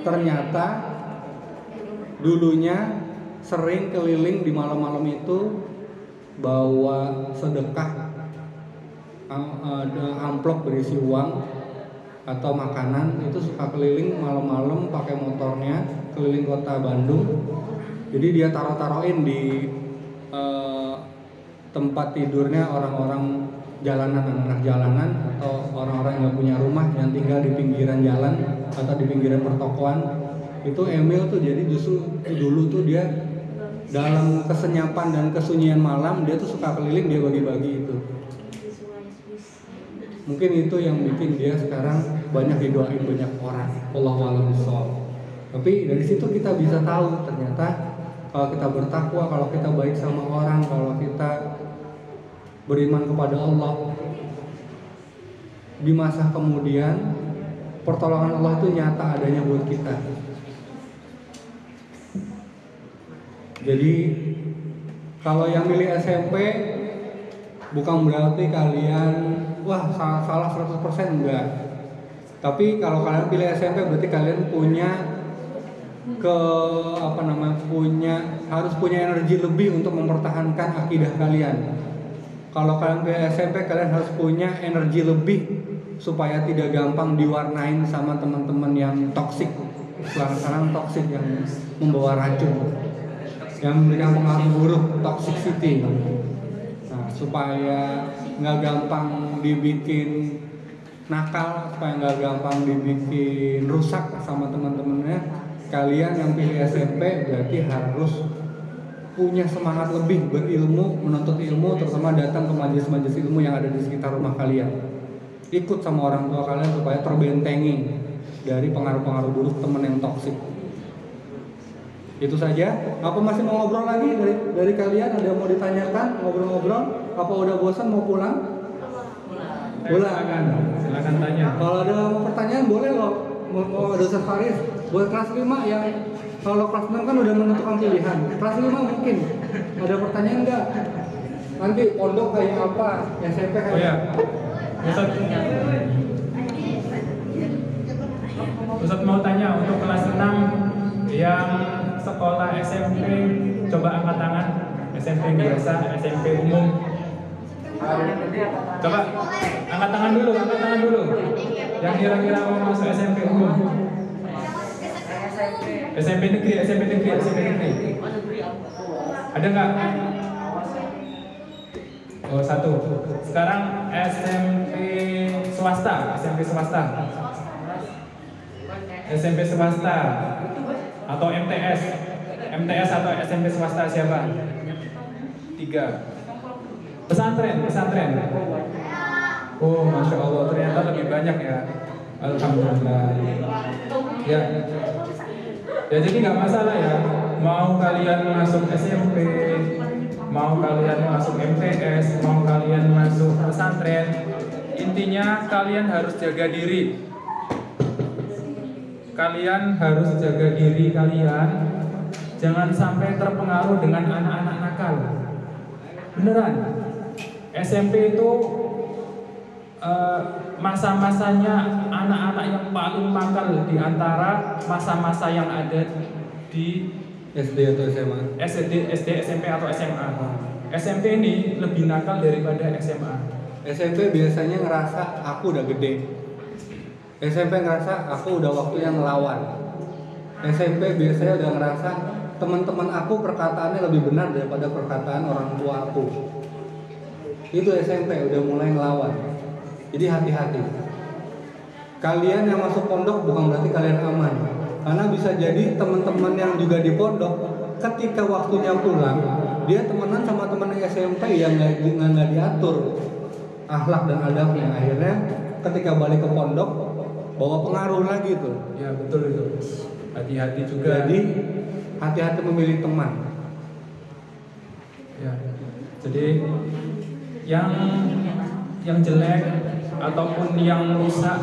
ternyata dulunya sering keliling di malam-malam itu bawa sedekah, amplop berisi uang atau makanan, itu suka keliling malam-malam pakai motornya keliling kota Bandung. Jadi dia taruh-taruhin di tempat tidurnya orang-orang jalanan, anak-anak jalanan atau orang-orang yang nggak punya rumah yang tinggal di pinggiran jalan atau di pinggiran pertokoan. Itu Emil tuh jadi justru dulu tuh dia dalam kesenyapan dan kesunyian malam dia tuh suka keliling, dia bagi-bagi itu. Mungkin itu yang bikin dia sekarang banyak didoain banyak orang. Wallahu a'lam bishawab. Tapi dari situ kita bisa tahu ternyata kalau kita bertakwa, kalau kita baik sama orang, kalau kita beriman kepada Allah, di masa kemudian pertolongan Allah itu nyata adanya buat kita. Jadi kalau yang milih SMP bukan berarti kalian wah salah 100% enggak. Tapi kalau kalian pilih SMP berarti kalian harus punya energi lebih untuk mempertahankan akidah kalian. Kalau kalian pilih SMP, kalian harus punya energi lebih supaya tidak gampang diwarnain sama teman-teman yang toksik. Sekarang toksik yang membawa racun, yang memberikan pengaruh buruk, toxicity. Nah, supaya nggak gampang dibikin nakal, supaya nggak gampang dibikin rusak sama teman-temannya, kalian yang pilih SMP berarti harus punya semangat lebih berilmu, menuntut ilmu, terutama datang ke majelis-majelis ilmu yang ada di sekitar rumah kalian. Ikut sama orang tua kalian supaya terbentengi dari pengaruh-pengaruh buruk teman yang toksik. Itu saja. Apa masih mau ngobrol lagi dari kalian? Ada yang mau ditanyakan? Ngobrol-ngobrol? Apa udah bosan mau pulang? Pulang. Silakan tanya. Kalau ada pertanyaan boleh loh. Mau ada Ustaz Faris. Buat kelas 5 yang kalau kelas 6 kan udah menentukan pilihan. Kelas 5 mungkin ada pertanyaan enggak? Nanti pondok kayak apa? SMP kayak apa? Ustaz mau tanya untuk kelas 6 yang sekolah SMP, coba angkat tangan. SMP biasa, SMP umum. Coba angkat tangan dulu. Yang kira-kira mau masuk SMP umum. SMP negeri. Ada nggak? Oh, satu. Sekarang SMP swasta. SMP swasta atau MTS atau SMP swasta siapa? 3. Pesantren. Oh, masya Allah, ternyata lebih banyak ya. Alhamdulillah. Ya, jadi nggak masalah ya. Mau kalian masuk SMP, mau kalian masuk MTS, mau kalian masuk pesantren, intinya kalian harus jaga diri. Kalian harus jaga diri kalian, jangan sampai terpengaruh dengan anak-anak nakal. Beneran, SMP itu masa-masanya anak-anak yang paling nakal di antara masa-masa yang ada di SD atau SMA? SD, SMP atau SMA. SMP ini lebih nakal daripada SMA. SMP biasanya ngerasa aku udah gede. SMP ngerasa aku udah waktunya ngelawan. SMP biasanya udah ngerasa teman-teman aku perkataannya lebih benar daripada perkataan orang tua aku. Itu SMP udah mulai ngelawan. Jadi hati-hati. Kalian yang masuk pondok bukan berarti kalian aman. Karena bisa jadi teman-teman yang juga di pondok ketika waktunya pulang, dia temenan sama teman SMP yang nggak diatur akhlak dan adabnya. Akhirnya ketika balik ke pondok, bawa pengaruh lagi tuh. Ya betul itu. Hati-hati juga. Jadi hati-hati memilih teman. Ya. Jadi yang jelek ataupun yang rusak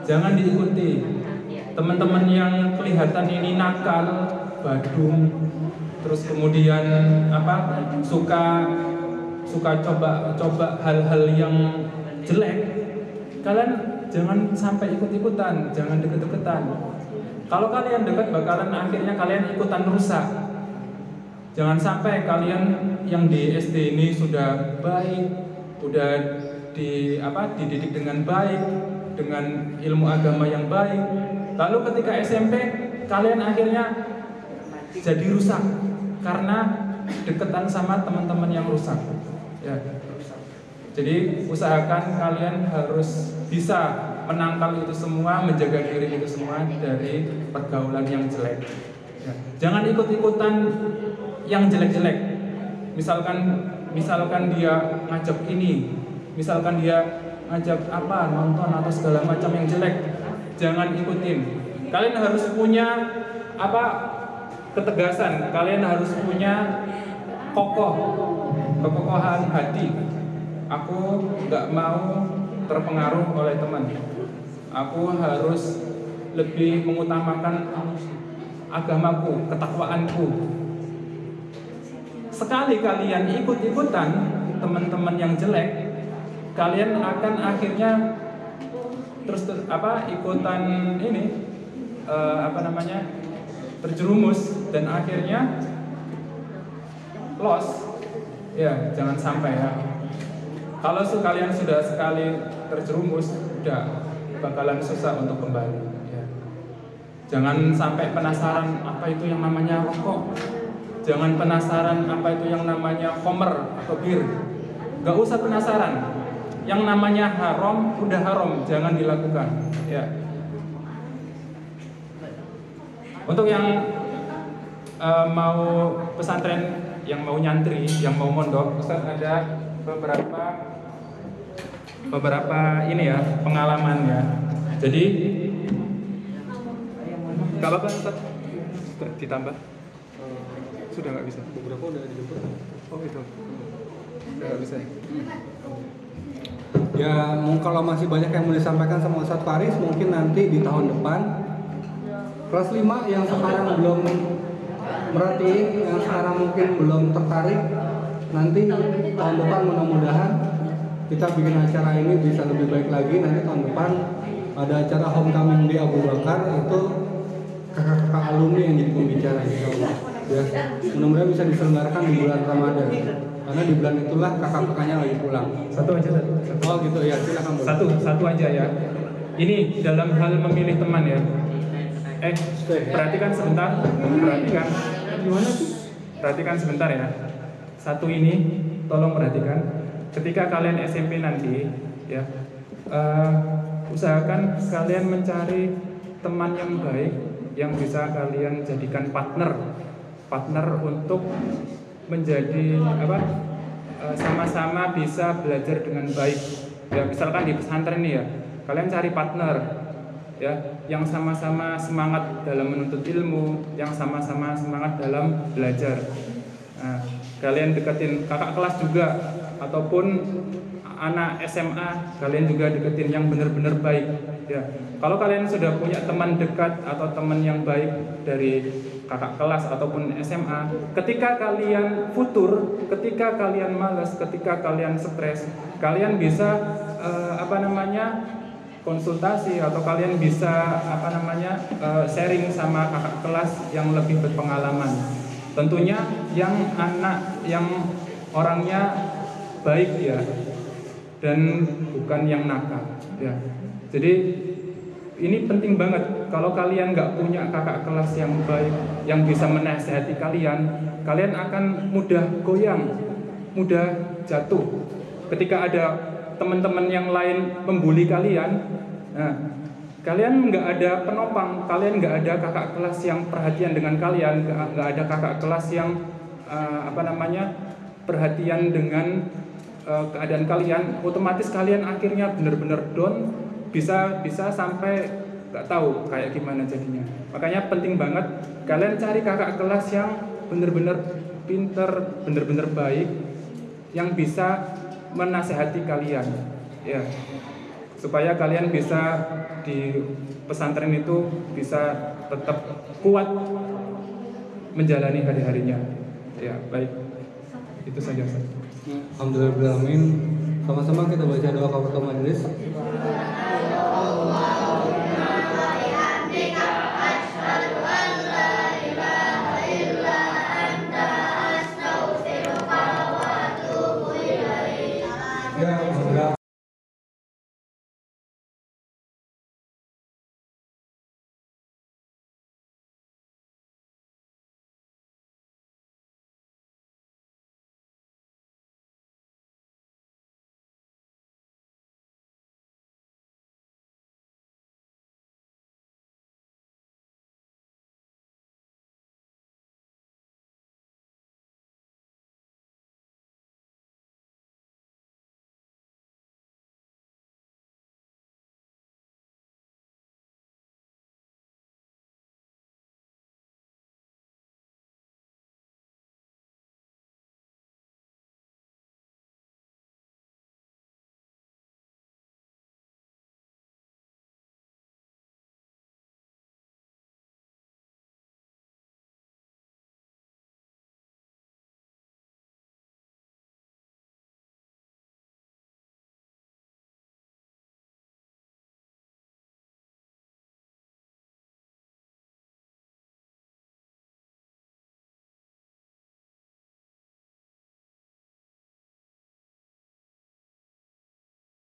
jangan diikuti. Teman-teman yang kelihatan ini nakal, badung, terus kemudian suka coba hal-hal yang jelek, kalian jangan sampai ikut-ikutan, jangan deket-deketan. Kalau kalian dekat bakalan akhirnya kalian ikutan rusak. Jangan sampai kalian yang di SD ini sudah baik, udah dididik dengan baik, dengan ilmu agama yang baik. Lalu ketika SMP kalian akhirnya jadi rusak karena deketan sama teman-teman yang rusak. Ya. Jadi usahakan kalian harus bisa menangkal itu semua, menjaga diri itu semua dari pergaulan yang jelek. Ya. Jangan ikut-ikutan yang jelek-jelek. Misalkan dia ngajak ini, misalkan dia ngajak nonton atau segala macam yang jelek, jangan ikutin. Kalian harus punya ketegasan. Kalian harus punya kekokohan hati. Aku nggak mau terpengaruh oleh teman. Aku harus lebih mengutamakan agamaku, ketakwaanku. Sekali kalian ikut-ikutan teman-teman yang jelek, kalian akan akhirnya ikutan ini terjerumus dan akhirnya lost. Ya, jangan sampai ya. Kalau kalian sudah sekali terjerumus, udah bakalan susah untuk kembali. Ya. Jangan sampai penasaran apa itu yang namanya rokok. Jangan penasaran apa itu yang namanya khamr atau bir. Gak usah penasaran. Yang namanya haram, udah haram, jangan dilakukan. Ya. Untuk yang mau pesantren, yang mau nyantri, yang mau mondok, Ustaz ada beberapa ini ya pengalaman ya. Jadi nggak apa-apa Ustaz, ditambah. Sudah nggak bisa. Beberapa udah dijemput. Oh itu. Udah nggak bisa. Ya, kalau masih banyak yang mau disampaikan sama Ustadz Faris, mungkin nanti di tahun depan kelas 5 yang sekarang belum merhatiin, yang sekarang mungkin belum tertarik, nanti tahun depan mudah-mudahan kita bikin acara ini bisa lebih baik lagi. Nanti tahun depan ada acara homecoming di Abu Bakar, itu kakak-kakak alumni yang jadi pembicara insyaallah. Ya, mudah-mudahan bisa diselenggarakan di bulan Ramadan. Karena di bulan itulah kakak-kakaknya lagi pulang. Satu aja. Oh gitu ya, silakan. Satu aja ya. Ini dalam hal memilih teman ya. Perhatikan sebentar. Gimana sih? Perhatikan sebentar ya. Satu ini, tolong perhatikan. Ketika kalian SMP nanti, ya, usahakan kalian mencari teman yang baik, yang bisa kalian jadikan partner untuk menjadi sama-sama bisa belajar dengan baik. Ya, misalkan di pesantren nih ya, kalian cari partner ya yang sama-sama semangat dalam menuntut ilmu, yang sama-sama semangat dalam belajar. Nah, kalian deketin kakak kelas juga ataupun anak SMA, kalian juga deketin yang benar-benar baik ya. Kalau kalian sudah punya teman dekat atau teman yang baik dari kakak kelas ataupun SMA, ketika kalian futur, ketika kalian malas, ketika kalian stres, kalian bisa konsultasi atau kalian bisa sharing sama kakak kelas yang lebih berpengalaman. Tentunya yang orangnya baik ya, dan bukan yang nakal ya. Jadi ini penting banget. Kalau kalian nggak punya kakak kelas yang baik, yang bisa menasihati kalian akan mudah goyang, mudah jatuh. Ketika ada teman-teman yang lain membuli kalian, nah, kalian nggak ada penopang, kalian nggak ada kakak kelas yang perhatian dengan kalian, nggak ada kakak kelas yang perhatian dengan keadaan kalian, otomatis kalian akhirnya benar-benar down, bisa sampai nggak tahu kayak gimana jadinya. Makanya penting banget kalian cari kakak kelas yang bener-bener pinter, bener-bener baik, yang bisa menasehati kalian, ya, supaya kalian bisa di pesantren itu bisa tetap kuat menjalani hari-harinya. Ya, baik. Itu saja. Alhamdulillahirrahmanirrahim. Sama-sama kita baca doa kafaratul majelis.